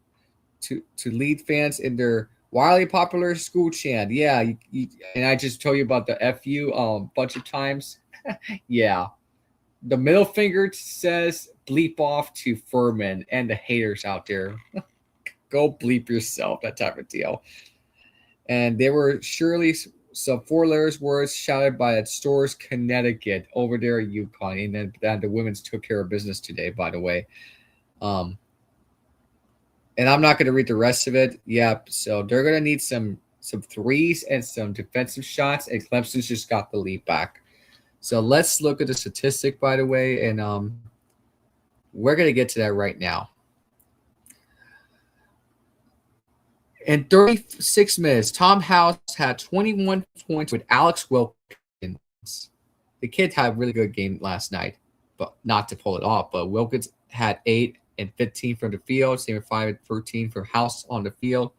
to lead fans in their wildly popular school chant. Yeah, and I just told you about the FU bunch of times. Yeah. The middle finger says bleep off to Furman and the haters out there. Go bleep yourself, that type of deal. And they were surely some 4 words shouted by Storrs, Connecticut, over there at UConn. And then the women's took care of business today, by the way. And I'm not going to read the rest of it. Yep. So they're going to need some threes and some defensive shots. And Clemson's just got the lead back. So let's look at the statistic, by the way. And we're going to get to that right now. In 36 minutes, Tom House had 21 points with Alex Wilkins. The kid had a really good game last night, but not to pull it off. But Wilkins had 8 and 15 from the field, same with 5 and 13 from House on the field,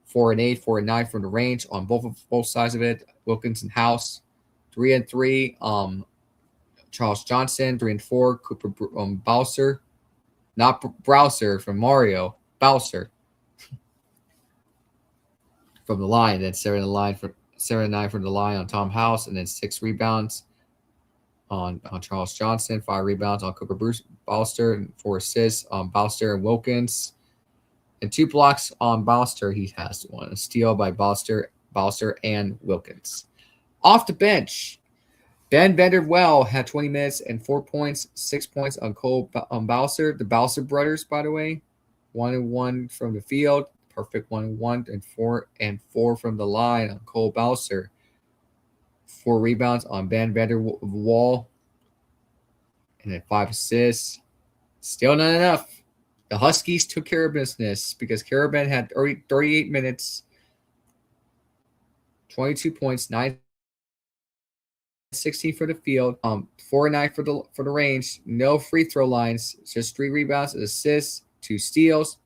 4 and 8, 4 and 9 from the range on both sides of it. Wilkins and House, 3 and 3. Charles Johnson, 3 and 4. Cooper Bowser, not Browser from Mario, Bowser. From the line, then 7 and 9 from the line on Tom House, and then 6 rebounds on Charles Johnson, 5 rebounds on Cooper Bowster, and 4 assists on Bowster and Wilkins, and 2 blocks on Bowster. He has 1 steal by Bowster and Wilkins. Off the bench, Ben Vanderwell had 20 minutes and 4 points, 6 points on Cole Bowser. The Bowser brothers, by the way, 1 and 1 from the field. Perfect 1 and 1 and 4 from the line on Cole Bowser. 4 rebounds on Ben Vanderwall. And then 5 assists. Still not enough. The Huskies took care of business because Caravan had 38 minutes, 22 points, 9-16 for the field, 4 and 9 for the range, no free throw lines, just 3 rebounds, assists, 2 steals.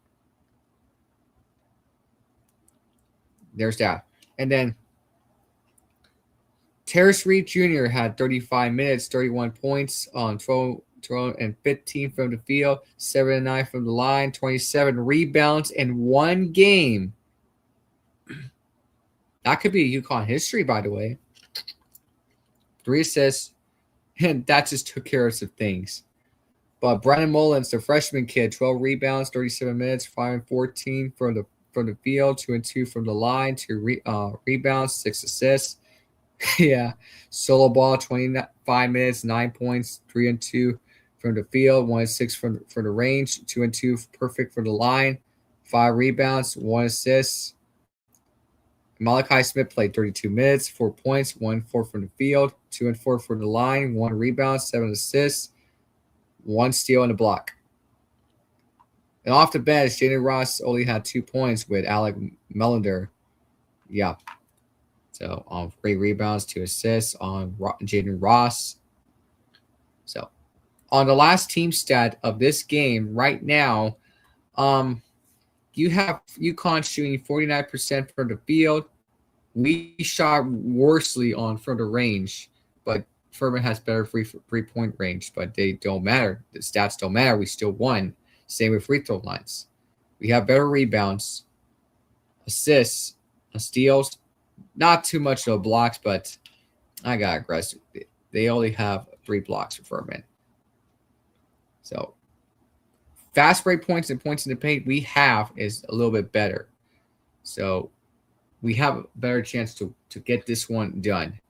There's that. And then Terrace Reed Jr. had 35 minutes, 31 points on 12 and 15 from the field, 7 and 9 from the line, 27 rebounds in 1 game. That could be UConn history, by the way. 3 assists, and that just took care of some things. But Brandon Mullins, the freshman kid, 12 rebounds, 37 minutes, 5 and 14 from the field, 2 and 2 from the line, 2 rebounds, 6 assists. Yeah, solo ball, 25 minutes, 9 points, 3 and 2 from the field, 1 and 6 from the range, 2 and 2 perfect for the line, 5 rebounds, 1 assist. Malachi Smith played 32 minutes, 4 points, 1 and 4 from the field, 2 and 4 from the line, 1 rebound, 7 assists, 1 steal and a block. And off the bench, Jaden Ross only had 2 points with Alec Melander. Yeah. So 3 rebounds, 2 assists on Jaden Ross. So on the last team stat of this game right now, you have UConn shooting 49% from the field. We shot worsely from the range, but Furman has better three-point range, but they don't matter. The stats don't matter. We still won. Same with free throw lines. We have better rebounds, assists, steals. Not too much of blocks, but I got aggressive. They only have 3 blocks for Furman. So fast break points and points in the paint we have is a little bit better. So we have a better chance to get this one done.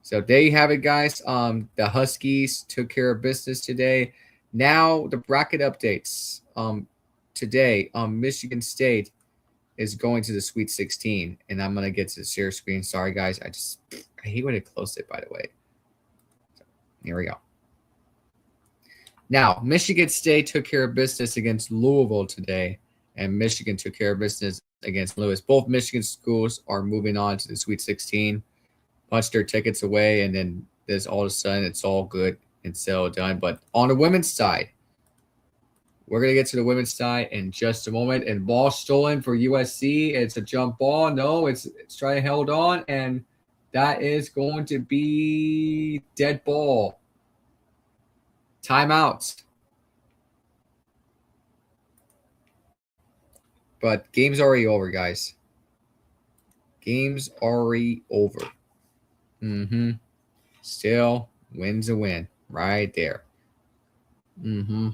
So there you have it, guys. The Huskies took care of business today. Now the bracket updates. Today, Michigan State is going to the Sweet 16, and I'm gonna get to the share screen. Sorry, guys. I hate when it closed it. By the way. So, here we go. Now, Michigan State took care of business against Louisville today, and Michigan took care of business against Lewis. Both Michigan schools are moving on to the Sweet 16. punch their tickets away, and then there's all of a sudden it's all good and so done. But on the women's side, we're going to get to the women's side in just a moment. And ball stolen for USC. It's a jump ball. No, it's trying to hold on. And that is going to be dead ball. Timeouts. But game's already over, guys. Game's already over. Still, win's a win. Right there. Yeah,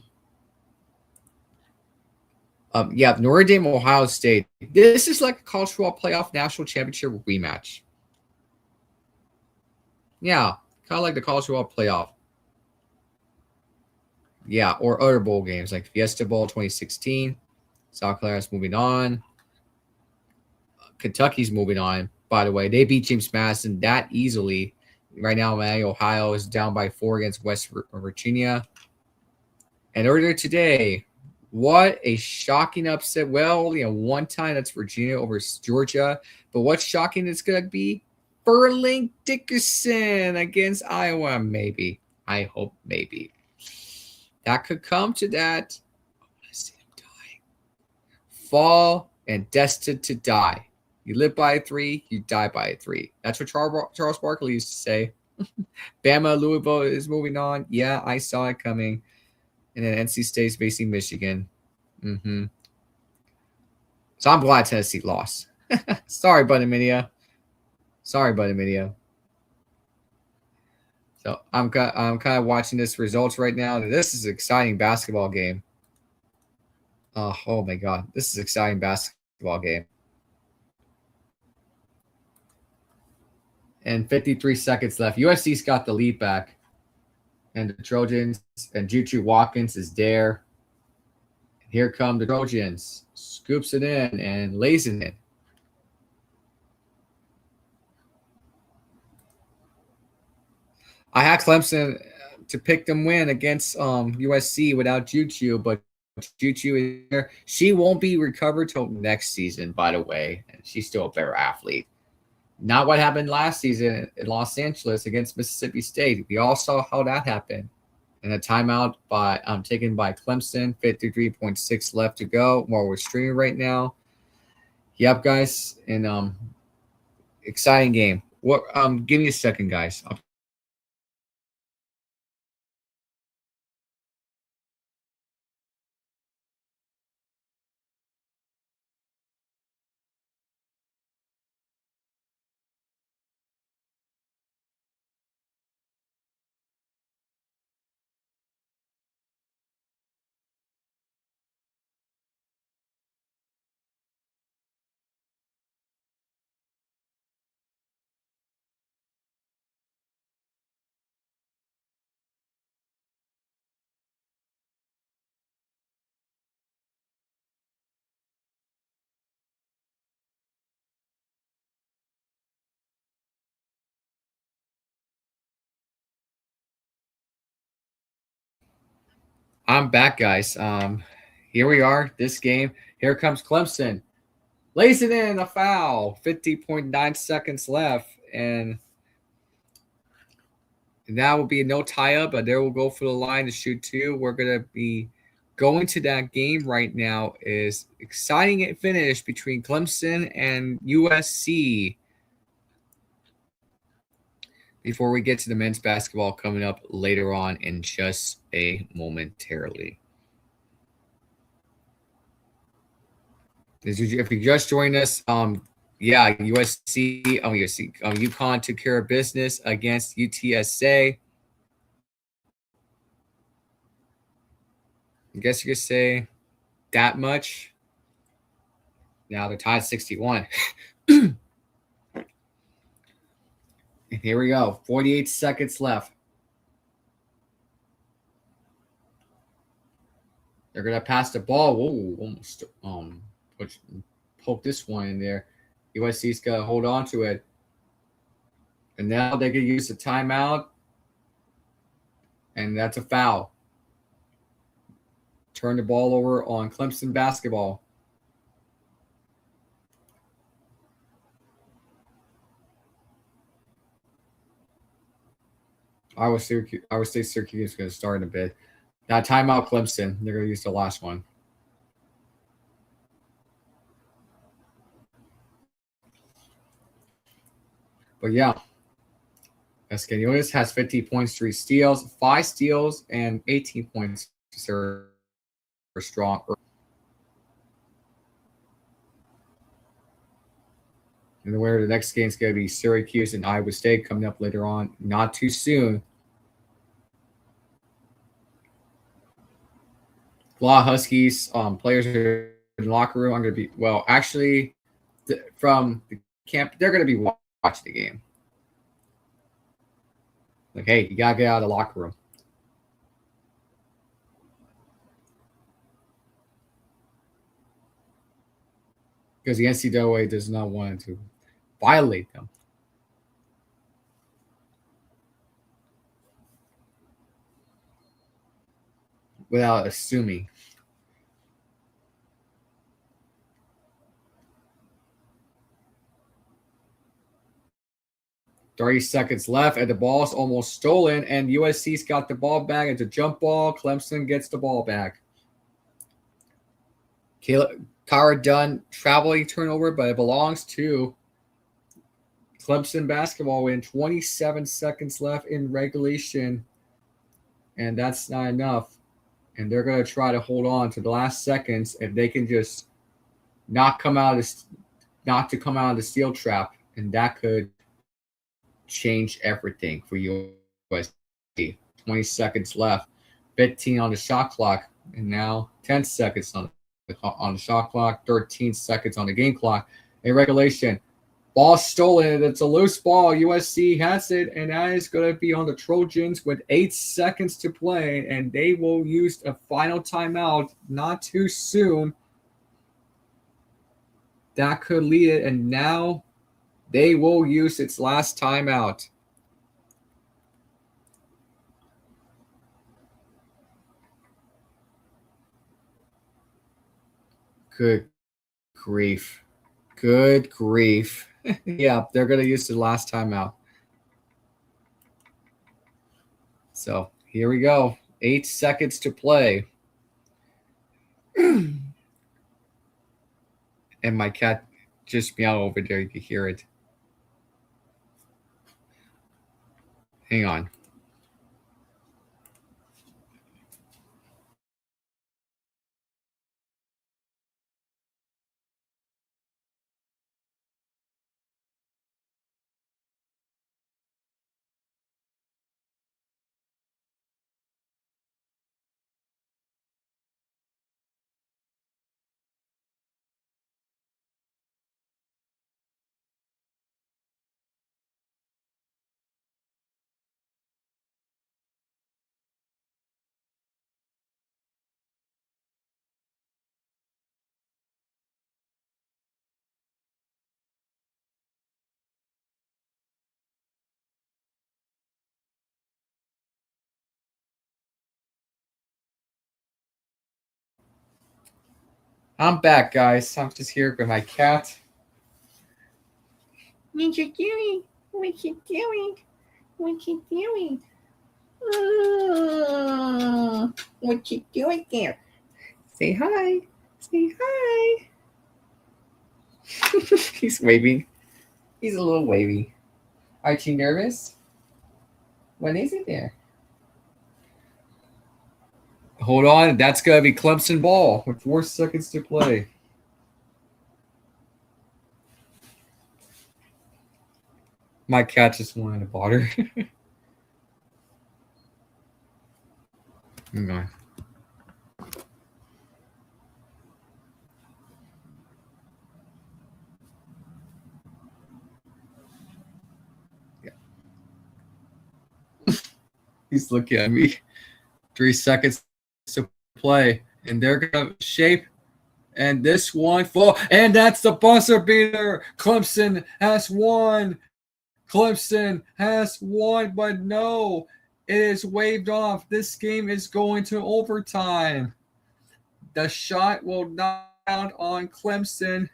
Notre Dame, Ohio State. This is like a college football playoff national championship rematch. Yeah, kind of like the college football playoff. Yeah, or other bowl games like Fiesta Bowl 2016. South Carolina's moving on. Kentucky's moving on, by the way. They beat James Madison that easily. Right now, Ohio is down by 4 against West Virginia. And earlier today, what a shocking upset. Well, one time that's Virginia over Georgia. But what's shocking is going to be Furman Dickinson against Iowa, maybe. I hope maybe. That could come to that. I want to see him die. Fall and destined to die. You live by a 3, you die by a 3. That's what Charles Barkley used to say. Bama, Louisville is moving on. Yeah, I saw it coming. And then NC State's facing Michigan. So I'm glad Tennessee lost. Sorry, Bud Media. So I'm kind of watching this results right now. This is an exciting basketball game. Oh my God, this is an exciting basketball game. And 53 seconds left. USC's got the lead back. And the Trojans and Juju Watkins is there. Here come the Trojans. Scoops it in and lays it in. I had Clemson to pick them win against USC without Juju, but Juju is there. She won't be recovered till next season, by the way. And she's still a better athlete. Not what happened last season in Los Angeles against Mississippi State. We all saw how that happened. And a timeout taken by Clemson. 53.6 left to go while we're streaming right now. Yep, guys. And exciting game. What? Give me a second, guys. I'm back, guys. Here we are. This game. Here comes Clemson. Lays it in, a foul. 50.9 seconds left. And that will be no tie-up, but there will go for the line to shoot 2. We're going to be going to that game right now. Is exciting finish between Clemson and USC. Before we get to the men's basketball coming up later on in just a momentarily. If you just joined us, USC, UConn took care of business against UTSA. I guess you could say that much. Now they're tied 61. And here we go. 48 seconds left. They're gonna pass the ball. Whoa, almost poke this one in there. USC's gonna hold on to it. And now they can use the timeout. And that's a foul. Turn the ball over on Clemson basketball. Iowa State Syracuse is going to start in a bit. Now timeout Clemson. They're going to use the last one. But yeah, Escanitas has 50 points, 3 steals, 5 steals, and 18 points for strong. And where the next game is going to be Syracuse and Iowa State coming up later on, not too soon. A lot of Huskies players are in the locker room. I'm going to be actually from the camp. They're going to be watching the game. Like, hey, you gotta get out of the locker room. Because the NCAA does not want to violate them. Without assuming. $30 seconds left, and the ball's almost stolen, and USC's got the ball back. It's a jump ball. Clemson gets the ball back. Kara Dunn traveling turnover, but it belongs to Clemson basketball win. 27 seconds left in regulation, and that's not enough. And they're going to try to hold on to the last seconds if they can just not to come out of the steel trap, and that could change everything for USC. 20 seconds left, 15 on the shot clock, and now 10 seconds on the shot clock, 13 seconds on the game clock. In regulation, ball stolen. It's a loose ball. USC has it, and that is going to be on the Trojans with 8 seconds to play, and they will use a final timeout not too soon. That could lead it, and now they will use its last timeout. Good grief. Good grief. Yeah, they're going to use the last timeout. So here we go. 8 seconds to play. And my cat just meowed over there. You can hear it. Hang on. I'm back, guys. I'm just here with my cat. What you doing? What you doing? What you doing? What you doing there? Say hi. Say hi. He's waving. He's a little wavy. Aren't you nervous? What is it there? Hold on. That's going to be Clemson ball with 4 seconds to play. My cat just wanted a water. Hang on. Yeah. He's looking at me. 3 seconds to play. And they're going to shape. And this one fall. And that's the buzzer beater. Clemson has won. Clemson has won, but no, it is waved off. This game is going to overtime. The shot will not count on Clemson.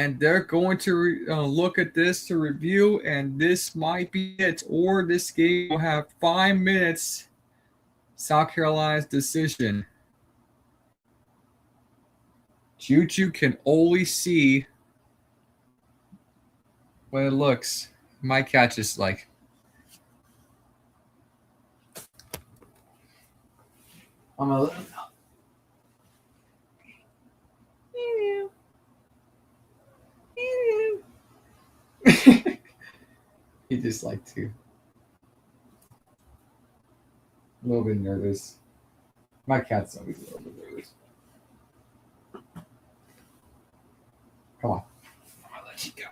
and they're going to look at this to review, and this might be it, or this game will have 5 minutes. South Carolina's decision. Juju can only see what it looks. My catch is like. I'm gonna let him know. He just like to. A little bit nervous. My cat's always a little bit nervous. Come on. I'm gonna let you go.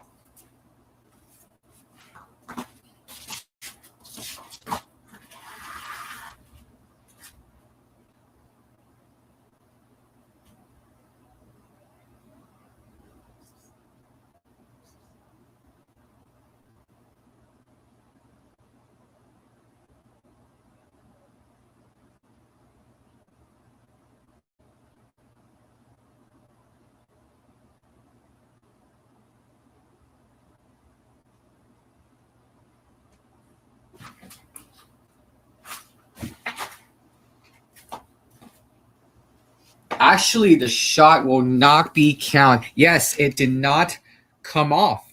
Actually, the shot will not be counted. Yes, it did not come off.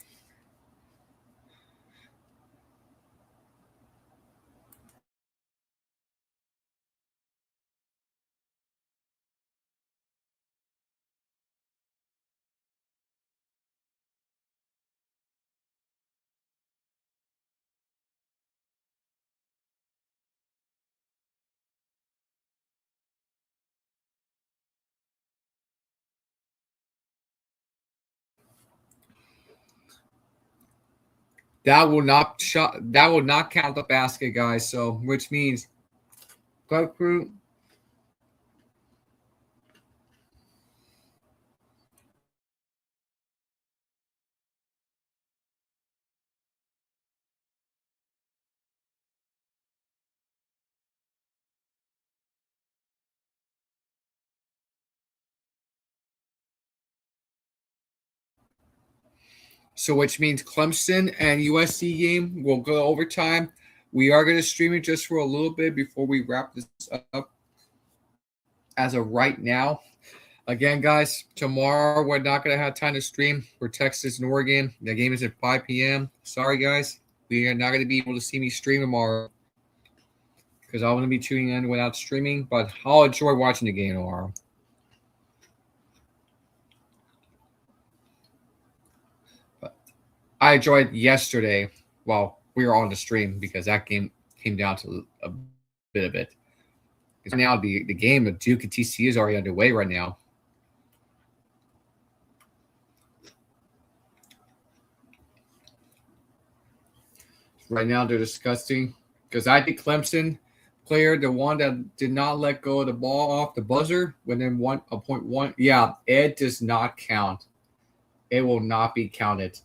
That will not count the basket, guys. So, which means go through. So, which means Clemson and USC game will go overtime. We are going to stream it just for a little bit before we wrap this up. As of right now, again, guys, tomorrow we're not going to have time to stream for Texas and Oregon. The game is at 5 p.m. Sorry, guys. We are not going to be able to see me stream tomorrow because I'm going to be tuning in without streaming, but I'll enjoy watching the game tomorrow. But I enjoyed yesterday while we were on the stream because that game came down to a bit of it. Because now the game of Duke and TCU is already underway right now. Right now they're discussing because I think Clemson player, the one that did not let go of the ball off the buzzer within 1.1. Yeah, it does not count. It will not be counted.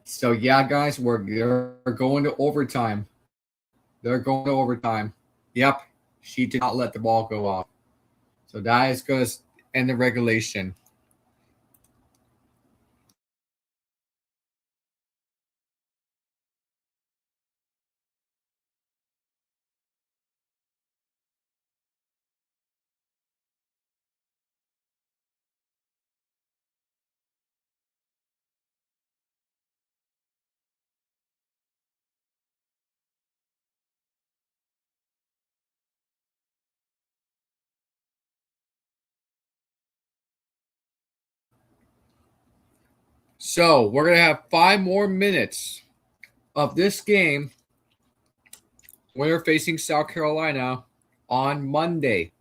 So yeah, guys, they're going to overtime. They're going to overtime. Yep, she did not let the ball go off. So that is going to end the regulation. So we're going to have 5 more minutes of this game. We're facing South Carolina on Monday.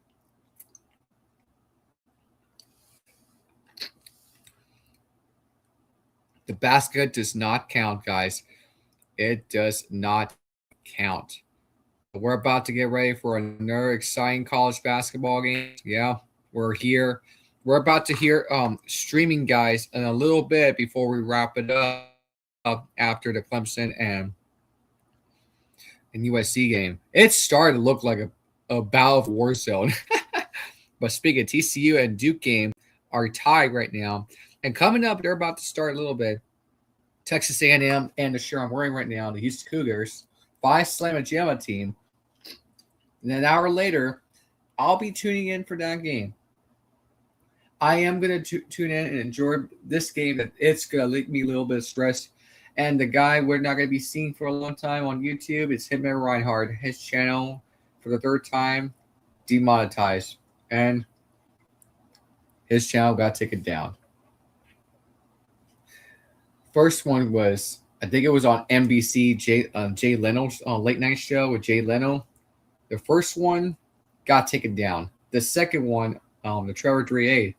The basket does not count, guys. It does not count. We're about to get ready for another exciting college basketball game. Yeah, we're here. We're about to hear streaming, guys, in a little bit before we wrap it up after the Clemson and USC game. It started to look like a battle of war zone. But speaking of TCU and Duke game are tied right now. And coming up, they're about to start a little bit. Texas A&M and the shirt I'm wearing right now, the Houston Cougars, by Slamma Jamma team. And an hour later, I'll be tuning in for that game. I am going to tune in and enjoy this game. That it's going to leave me a little bit of stress. And the guy we're not going to be seeing for a long time on YouTube is Hitman Reinhardt. His channel, for the third time, demonetized. And his channel got taken down. First one was, I think it was on NBC, Jay Leno's late night show with Jay Leno. The first one got taken down. The second one, the Trevor Dre,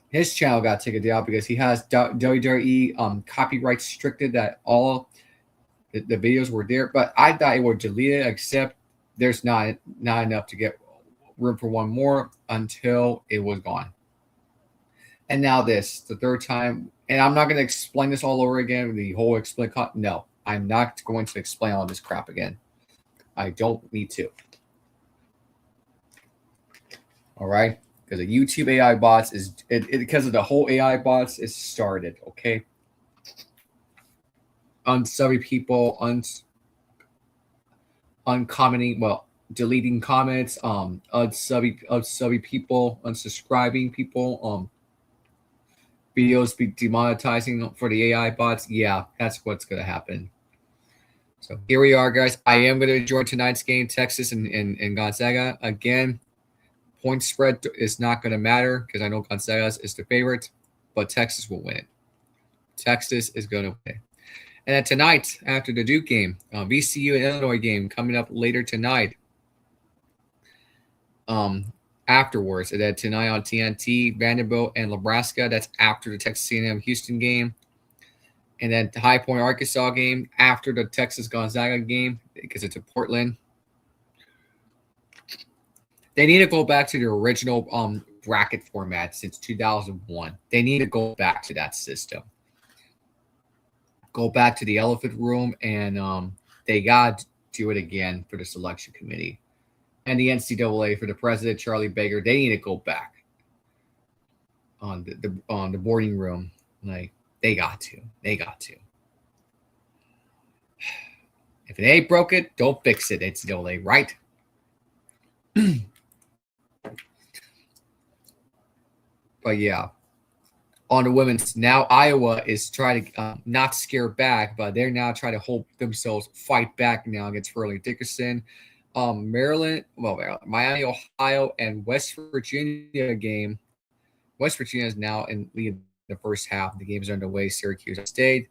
his channel got taken down because he has WWE copyright restricted that all the videos were there. But I thought it would delete it, except there's not enough to get room for one more until it was gone. And now this, the third time. And I'm not going to explain this all over again. The whole explain. No, I'm not going to explain all this crap again. I don't need to. All right? Because the YouTube AI bots is because of the whole AI bots is started. Okay. Unsubby people, uncommenting, well, deleting comments, unsubby people, unsubscribing people, videos be demonetizing for the AI bots. Yeah, that's what's going to happen. So here we are, guys. I am going to enjoy tonight's game, Texas and Gonzaga. Again, point spread is not going to matter because I know Gonzaga is the favorite, but Texas will win. Texas is going to win. And then tonight, after the Duke game, VCU and Illinois game coming up later tonight. Afterwards, and then tonight on TNT, Vanderbilt and Nebraska. That's after the Texas A&M Houston game. And then the High Point Arkansas game after the Texas Gonzaga game because it's in Portland. They need to go back to the original bracket format since 2001. They need to go back to that system. Go back to the elephant room, and they got to do it again for the selection committee. And the NCAA for the president, Charlie Baker, they need to go back on the boarding room. Like, they got to. They got to. If it ain't broke it, don't fix it, NCAA, right? But yeah, on the women's, now Iowa is trying to not scare back, but they're now trying to hold themselves, fight back now against Fairleigh Dickinson. Maryland, Miami, Ohio, and West Virginia game. West Virginia is now in lead the first half. The game is underway. Syracuse State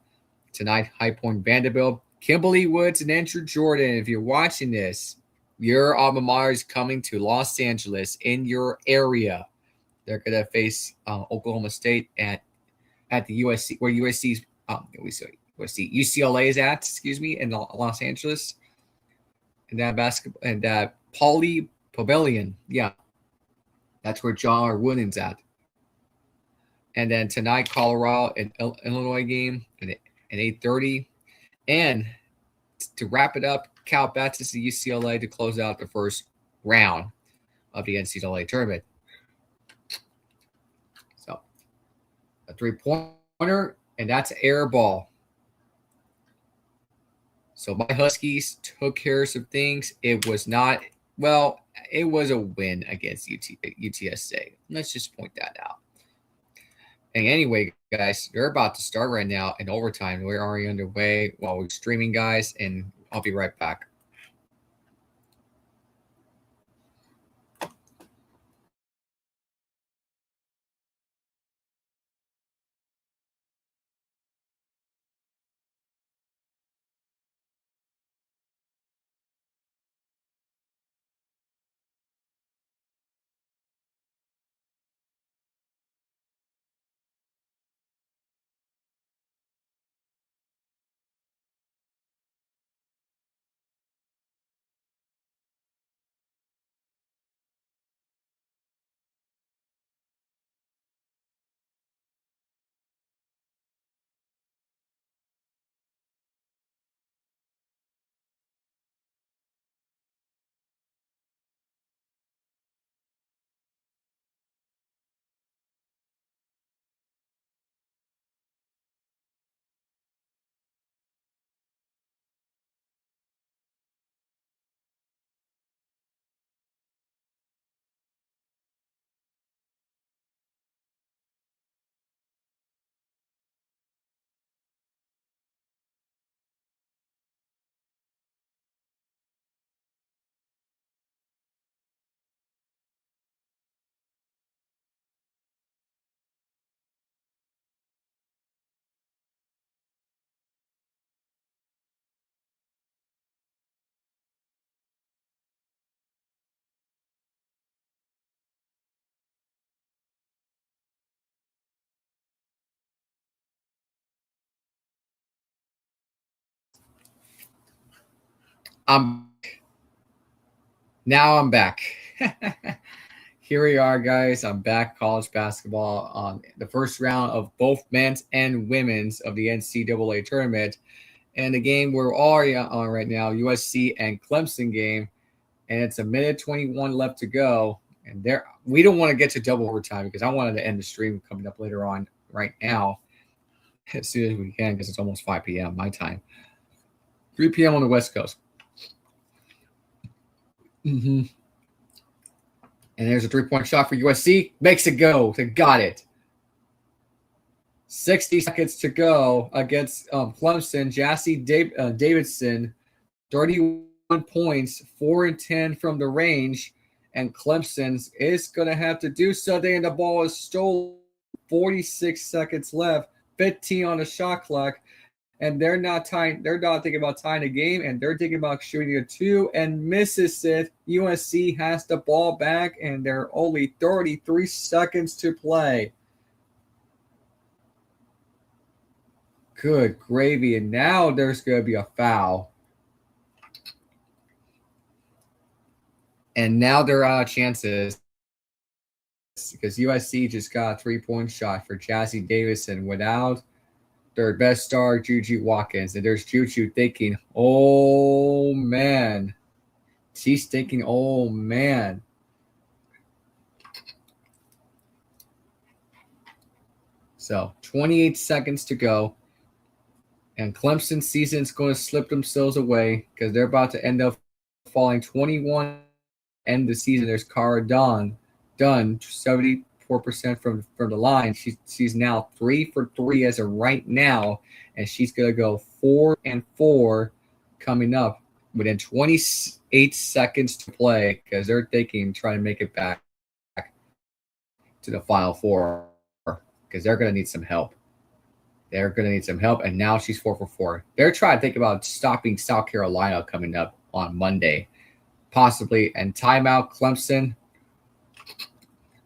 tonight. High Point Vanderbilt. Kimberly Woods and Andrew Jordan. If you're watching this, your alma mater is coming to Los Angeles in your area. They're gonna face Oklahoma State at the USC, where USC's UCLA is at. Excuse me, in Los Angeles. And that basketball and that Pauley Pavilion, yeah, that's where John Williams at. And then tonight, Colorado and Illinois game at 8:30. And to wrap it up, Cal Baptist and UCLA to close out the first round of the NCAA tournament. So a 3-pointer, and that's an air ball. So my Huskies took care of some things. It was not, well, it was a win against UTSA. Let's just point that out. And anyway, guys, they're about to start right now in overtime. We're already underway while we're streaming, guys, and I'll be right back. Now I'm back. Here we are, guys. I'm back. College basketball on the first round of both men's and women's of the NCAA tournament. And the game we're already on right now, USC and Clemson game. And it's a minute 21 left to go. And we don't want to get to double overtime because I wanted to end the stream coming up later on right now as soon as we can because it's almost 5 p.m. my time. 3 p.m. on the West Coast. And there's a three-point shot for USC. Makes it go. They got it. 60 seconds to go against Clemson. Jassy Davidson, 31 points, 4 and 10 from the range. And Clemson is going to have to do something. And the ball is stolen. 46 seconds left. 15 on the shot clock. And they're not thinking about tying the game, and they're thinking about shooting a 2 and misses it. USC has the ball back, and there are only 33 seconds to play. Good gravy. And now there's going to be a foul. And now they're out of chances because USC just got a three-point shot for Jassy Davidson without their best star, Juju Watkins. And there's Juju thinking, oh, man. She's thinking, oh, man. So 28 seconds to go. And Clemson's season's going to slip themselves away because they're about to end up falling 21 end the season. There's Cara Dunn, 74% from the line. She's now 3 for 3 as of right now, and she's going to go 4 and 4 coming up within 28 seconds to play because they're trying to make it back to the Final Four because they're going to need some help. They're going to need some help, and now she's 4 for 4. They're trying to think about stopping South Carolina coming up on Monday, possibly, and timeout Clemson.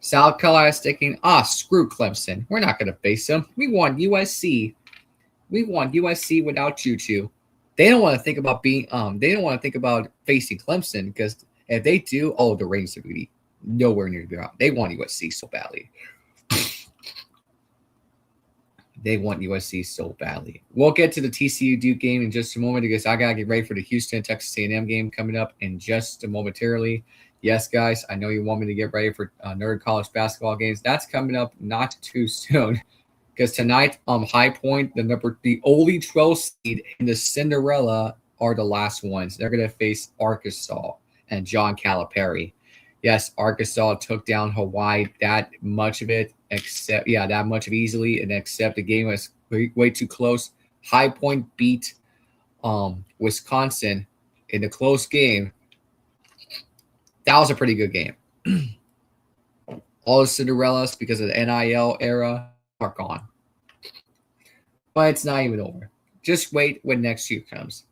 South Carolina is thinking, screw Clemson. We're not going to face them. We want USC. We want USC without Juju. They don't want to think about they don't want to think about facing Clemson because if they do, the ratings would be nowhere near the ground. They want USC so badly. They want USC so badly. We'll get to the TCU Duke game in just a moment because I got to get ready for the Houston Texas A&M game coming up in just momentarily. Yes, guys, I know you want me to get ready for Nerd College basketball games. That's coming up not too soon because tonight High Point, the only 12 seed in the Cinderella are the last ones. They're going to face Arkansas and John Calipari. Yes, Arkansas took down Hawaii that much of it, that much of easily, and except the game was way too close. High Point beat Wisconsin in a close game. That was a pretty good game. All the Cinderellas, because of the NIL era, are gone. But it's not even over. Just wait when next year comes.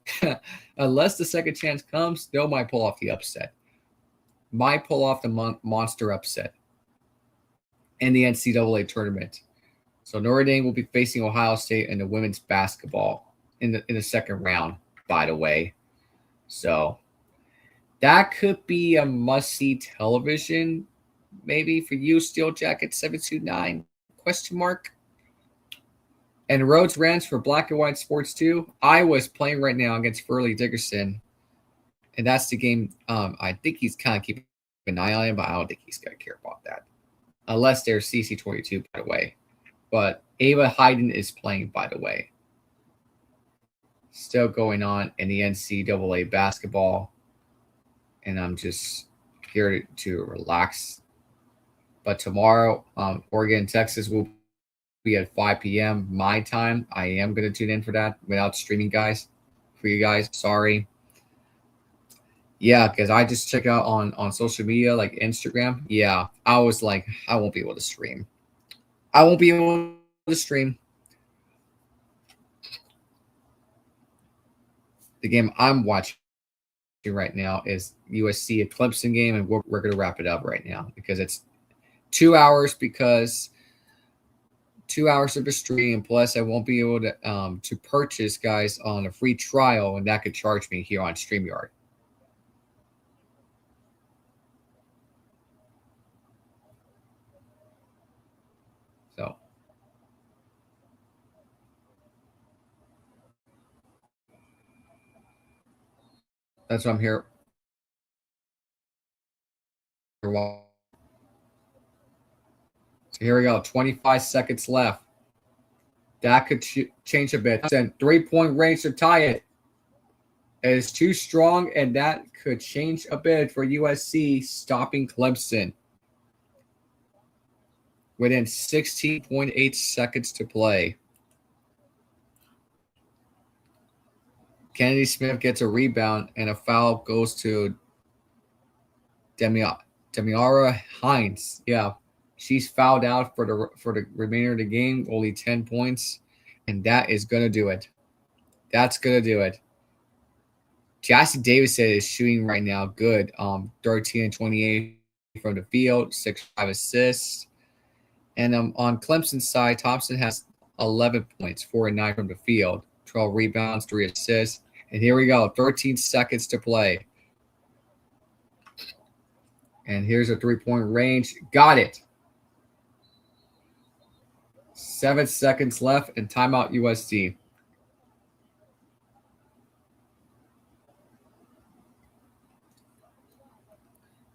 Unless the second chance comes, they might pull off the upset. Might pull off the monster upset in the NCAA tournament. So Notre Dame will be facing Ohio State in the women's basketball in the second round, by the way. So that could be a must-see television, maybe for you, Steel Jacket 729, ? And Rhodes Rants for Black and White Sports 2. Iowa's playing right now against Furley Dickerson. And that's the game. I think he's kind of keeping an eye on him, but I don't think he's going to care about that. Unless there's CC22, by the way. But Ava Hayden is playing, by the way. Still going on in the NCAA basketball. And I'm just here to relax. But tomorrow, Oregon, Texas will be at 5 p.m. my time. I am going to tune in for that without streaming, guys. For you guys, sorry. Yeah, because I just check out on social media like Instagram. Yeah, I was like, I won't be able to stream. The game I'm watching right now is USC at Clemson game, and we're going to wrap it up right now because it's 2 hours because 2 hours of the stream. Plus, I won't be able to purchase, guys, on a free trial, and that could charge me here on StreamYard. That's what I'm here. So here we go. 25 seconds left. That could change a bit. And 3-point range to tie it. It is too strong, and that could change a bit for USC stopping Clemson. Within 16.8 seconds to play. Kennedy Smith gets a rebound, and a foul goes to Demiara Hines. Yeah, she's fouled out for the remainder of the game. Only 10 points, and that is gonna do it. That's gonna do it. Jassie Davis is shooting right now good. 13 and 28 from the field, 6-5 assists. And on Clemson's side, Thompson has 11 points, 4 and 9 from the field, 12 rebounds, 3 assists. And here we go, 13 seconds to play. And here's a 3-point range. Got it. 7 seconds left and timeout USC.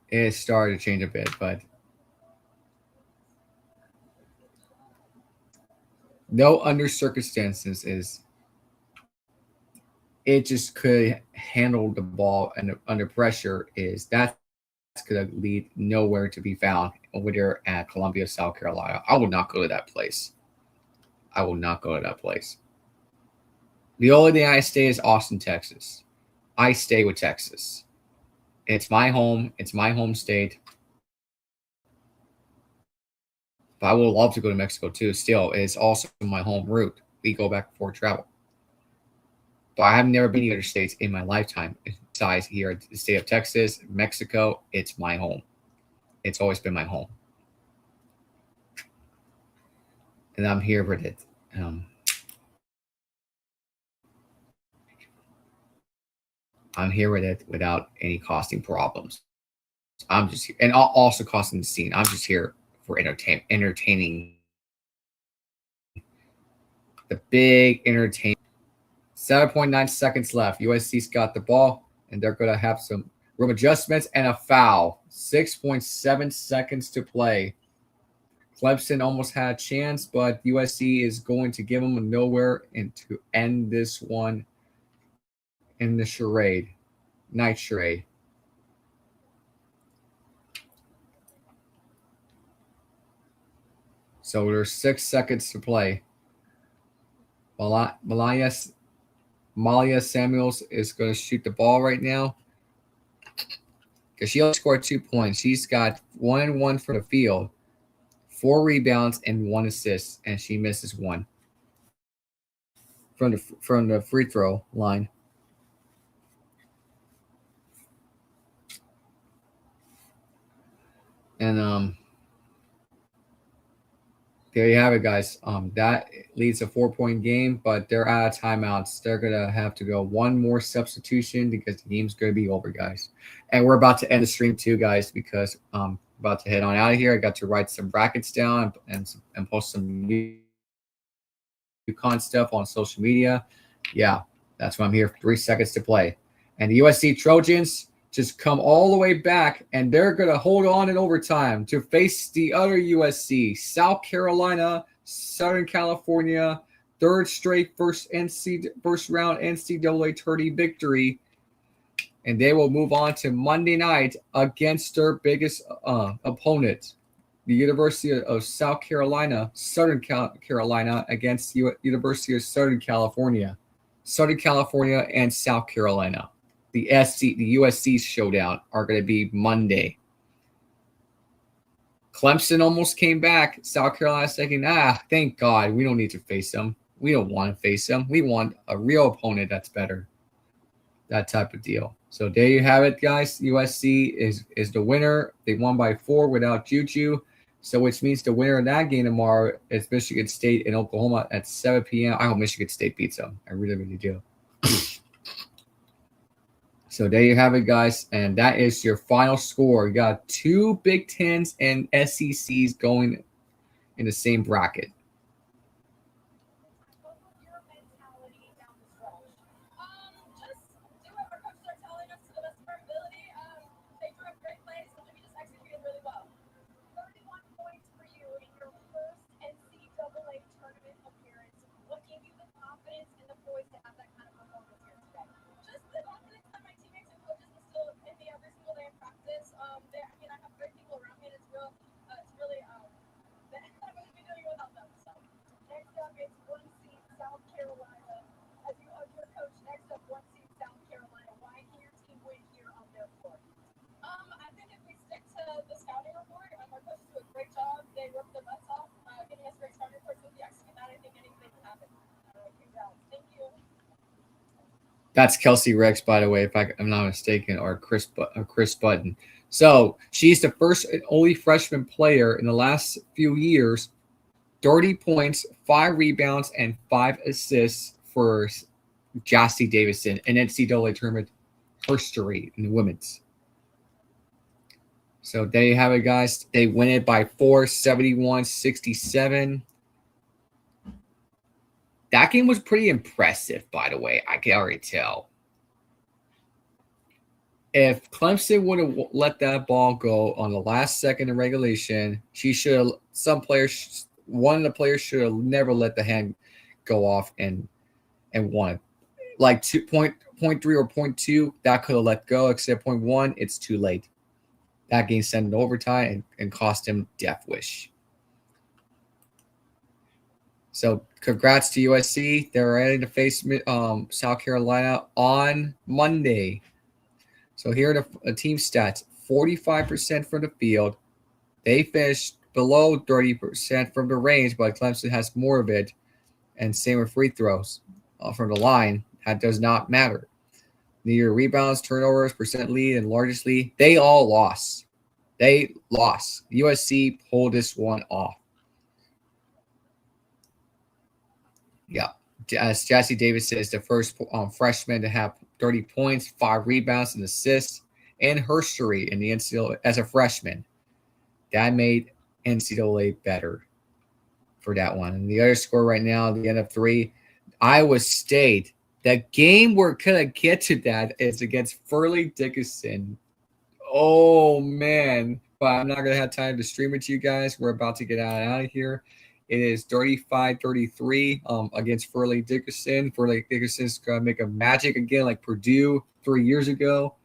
It started to change a bit, but no under circumstances is it just could handle the ball and under pressure is that's going to lead nowhere to be found over there at Columbia, South Carolina. I would not go to that place. I will not go to that place. The only thing I stay is Austin, Texas. I stay with Texas. It's my home. It's my home state. But I would love to go to Mexico too. Still, it's also my home route. We go back before travel. But I have never been to other states in my lifetime. Besides here at the state of Texas, Mexico, it's my home. It's always been my home. And I'm here with it. I'm here with it without any costing problems. I'm just here, and also costing the scene. I'm just here for entertaining the big entertainment. 7.9 seconds left. USC's got the ball, and they're going to have some room adjustments and a foul. 6.7 seconds to play. Clemson almost had a chance, but USC is going to give them a nowhere and to end this one in the charade. Night charade. So there's 6 seconds to play. Malia Samuels is going to shoot the ball right now because she only scored 2 points. She's got 1 and 1 from the field, 4 rebounds and 1 assist, and she misses 1 from the free throw line. And there you have it, guys. That leads a 4-point game, but they're out of timeouts. They're going to have to go one more substitution because the game's going to be over, guys. And we're about to end the stream too, guys, because I'm about to head on out of here. I got to write some brackets down and post some UConn stuff on social media. Yeah, that's why I'm here. 3 seconds to play. And the USC Trojans just come all the way back, and they're going to hold on in overtime to face the other USC, South Carolina, Southern California, third straight first round NCAA tourney victory, and they will move on to Monday night against their biggest opponent, the University of South Carolina, Southern Carolina against University of Southern California and South Carolina. The USC showdown are going to be Monday. Clemson almost came back. South Carolina thinking, thank God, we don't need to face them. We don't want to face them. We want a real opponent that's better. That type of deal. So there you have it, guys. USC is the winner. They won by 4 without Juju. So which means the winner of that game tomorrow is Michigan State in Oklahoma at 7 p.m. I hope Michigan State beats them. I really, really do. So there you have it, guys. And that is your final score. You got 2 Big Tens and SECs going in the same bracket. That's Kelsey Ricks, by the way, if I'm not mistaken, or Chris Button. So she's the first and only freshman player in the last few years, 30 points, 5 rebounds, and 5 assists for Jassie Davison in NCAA tournament history in the women's. So there you have it, guys. They win it by 4, 71-67. That game was pretty impressive, by the way. I can already tell. If Clemson would have let that ball go on the last second of regulation, one of the players should have never let the hand go off and won. Like 2.3 or 0.2, that could have let go, except 0.1, it's too late. That game sent it overtime and cost him Death Wish. So congrats to USC. They're ready to face South Carolina on Monday. So here are the team stats. 45% from the field. They finished below 30% from the range, but Clemson has more of it. And same with free throws from the line. That does not matter. Neither rebounds, turnovers, percent lead, and largest lead, they all lost. They lost. USC pulled this one off. Yeah. As Jassie Davison is the first freshman to have 30 points, 5 rebounds, and assists in history in the NCAA as a freshman. That made NCAA better for that one. And the other score right now, the end of 3, Iowa State. The game we're going to get to that is against Furman Dickinson. Oh, man. But I'm not going to have time to stream it to you guys. We're about to get out of here. It is 35-33 against Furman Dickinson. Furman Dickinson's going to make a magic again like Purdue 3 years ago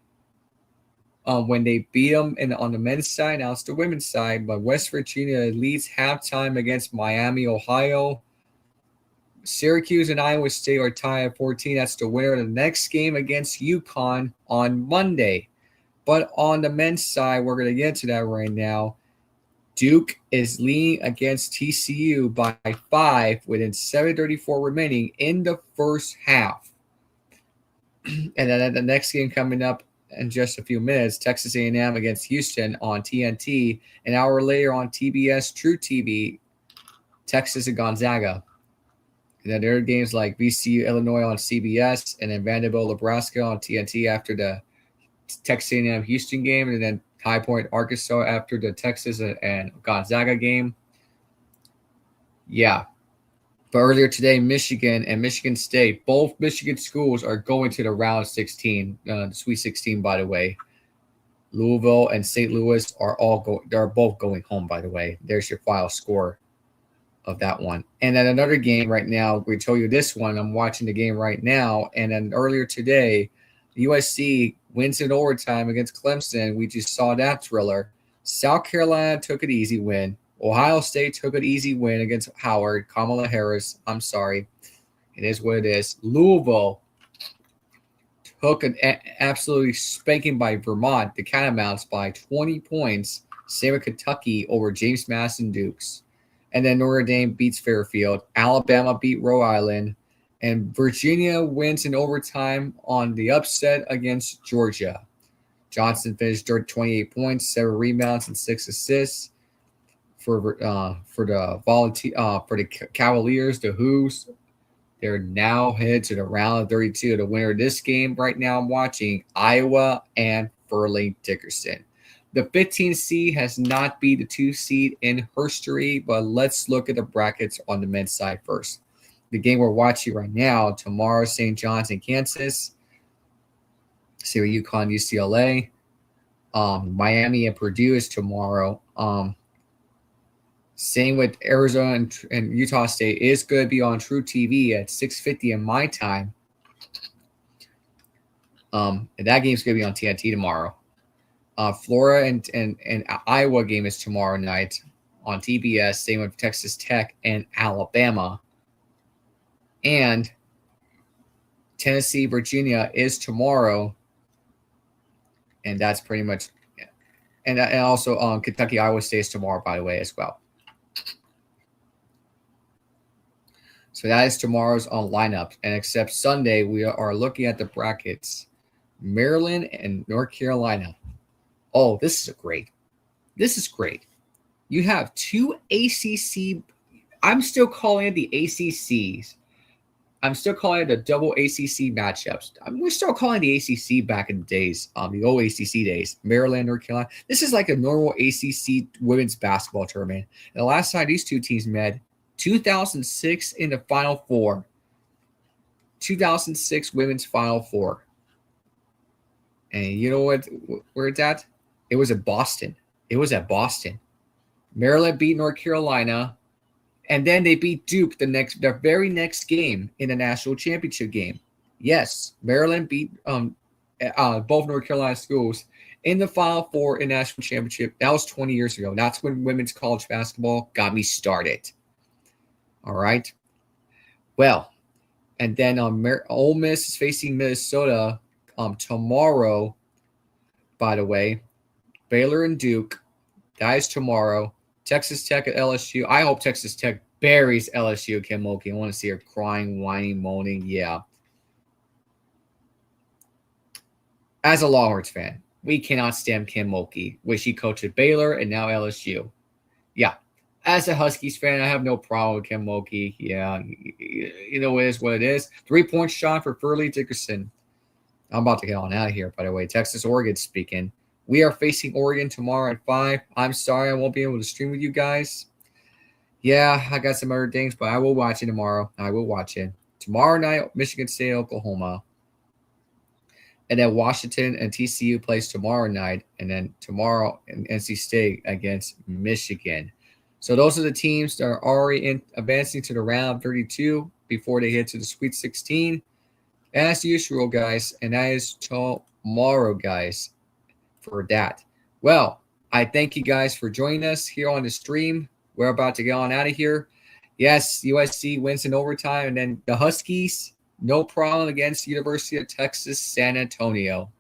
when they beat them on the men's side. Now it's the women's side. But West Virginia leads halftime against Miami, Ohio. Syracuse and Iowa State are tied at 14. That's the winner of the next game against UConn on Monday. But on the men's side, we're going to get to that right now. Duke is leading against TCU by 5 within 7:34 remaining in the first half. And then the next game coming up in just a few minutes, Texas A&M against Houston on TNT. An hour later on TBS True TV, Texas and Gonzaga. And then there are games like VCU, Illinois on CBS, and then Vanderbilt, Nebraska on TNT after the Texas A&M Houston game, and then High Point, Arkansas after the Texas and Gonzaga game. Yeah. But earlier today, Michigan and Michigan State, both Michigan schools are going to the round 16, the Sweet 16, by the way. Louisville and St. Louis they're both going home, by the way. There's your final score of that one. And then another game right now, we told you this one, I'm watching the game right now. And then earlier today, USC wins in overtime against Clemson. We just saw that thriller. South Carolina took an easy win. Ohio State took an easy win against Howard. Kamala Harris, I'm sorry. It is what it is. Louisville took an absolutely spanking by Vermont, the Catamounts, by 20 points. Same with Kentucky over James Madison Dukes. And then Notre Dame beats Fairfield. Alabama beat Rhode Island. And Virginia wins in overtime on the upset against Georgia. Johnson finished 28 points, 7 rebounds, and 6 assists for the Cavaliers. The Hoos, they're now headed to the round of 32. The winner of this game right now I'm watching, Iowa and Furman Dickinson. The 15 seed has not beat the 2 seed in history, but let's look at the brackets on the men's side first. The game we're watching right now, tomorrow, St. John's in Kansas. See UConn, UCLA. Miami and Purdue is tomorrow. Same with Arizona and Utah State is going to be on True TV at 6:50 in my time. And that game's going to be on TNT tomorrow. Florida and Iowa game is tomorrow night on TBS. Same with Texas Tech and Alabama. And Tennessee, Virginia is tomorrow. And that's pretty much it. And also Kentucky, Iowa State is tomorrow, by the way, as well. So that is tomorrow's lineup. And except Sunday, we are looking at the brackets. Maryland and North Carolina. Oh, this is great. This is great. You have two ACC. I'm still calling it the ACCs. I'm still calling it the double ACC matchups. We're still calling the ACC back in the days, the old ACC days. Maryland, North Carolina. This is like a normal ACC women's basketball tournament. And the last time these two teams met, 2006 in the Final Four. 2006 women's Final Four. And you know what? Where it's at? It was at Boston. It was at Boston. Maryland beat North Carolina, and then they beat Duke the very next game in the national championship game. Yes, Maryland beat both North Carolina schools in the Final Four in national championship. That was 20 years ago. That's when women's college basketball got me started. All right. Well, and then Ole Miss is facing Minnesota tomorrow. By the way, Baylor and Duke. That is tomorrow. Texas Tech at LSU. I hope Texas Tech buries LSU. Kim Mulkey. I want to see her crying, whining, moaning. Yeah. As a Longhorns fan, we cannot stand Kim Mulkey, which she coached at Baylor and now LSU. Yeah. As a Huskies fan, I have no problem with Kim Mulkey. Yeah. You know, it is what it is. 3-point shot for Furley Dickerson. I'm about to get on out of here, by the way. Texas, Oregon speaking. We are facing Oregon tomorrow at 5. I'm sorry I won't be able to stream with you guys. Yeah, I got some other things, but I will watch it tomorrow. I will watch it. Tomorrow night, Michigan State, Oklahoma. And then Washington and TCU plays tomorrow night. And then tomorrow, NC State against Michigan. So those are the teams that are already advancing to the round 32 before they head to the Sweet 16. As usual, guys. And that is tomorrow, guys. For that. Well, I thank you guys for joining us here on the stream. We're about to get on out of here. Yes, USC wins in overtime, and then the Huskies, no problem against University of Texas San Antonio.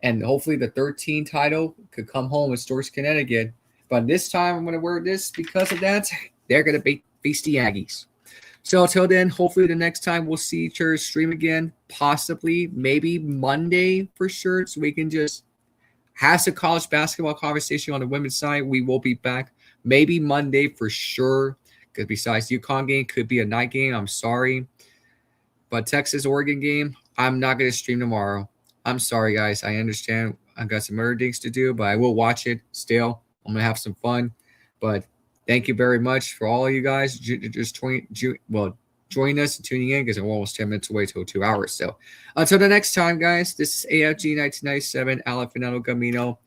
And hopefully the 13 title could come home with Storrs, Connecticut. But this time I'm going to wear this because of that. They're going to face the Aggies. So until then, hopefully the next time we'll see each other stream again, possibly, maybe Monday for sure, so we can just has a college basketball conversation on the women's side. We will be back maybe Monday for sure. Because besides the UConn game, could be a night game. I'm sorry. But Texas-Oregon game, I'm not going to stream tomorrow. I'm sorry, guys. I understand. I've got some other things to do, but I will watch it still. I'm going to have some fun. But thank you very much for all of you guys. Join us and tuning in because we're almost 10 minutes away till 2 hours. So until the next time, guys, this is AFG 1997, Alan Fernando Camino.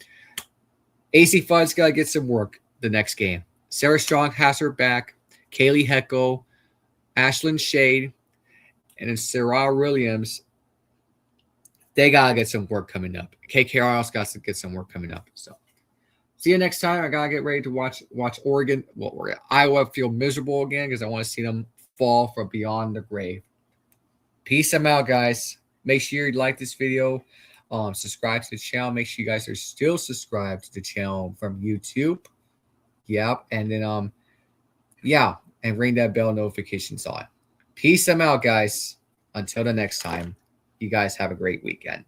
AC Fud's got to get some work the next game. Sarah Strong has her back. Kaylee Heckel, Ashlyn Shade, and then Sarah Williams. They got to get some work coming up. KKR also got to get some work coming up. So see you next time. I got to get ready to watch Oregon. Well, Iowa feel miserable again because I want to see them fall from beyond the grave. Peace. I'm out, guys. Make sure you like this video. Subscribe to the channel. Make sure you guys are still subscribed to the channel from YouTube. Yep. And then and ring that bell notifications on. Peace. I'm out, guys. Until the next time. You guys have a great weekend.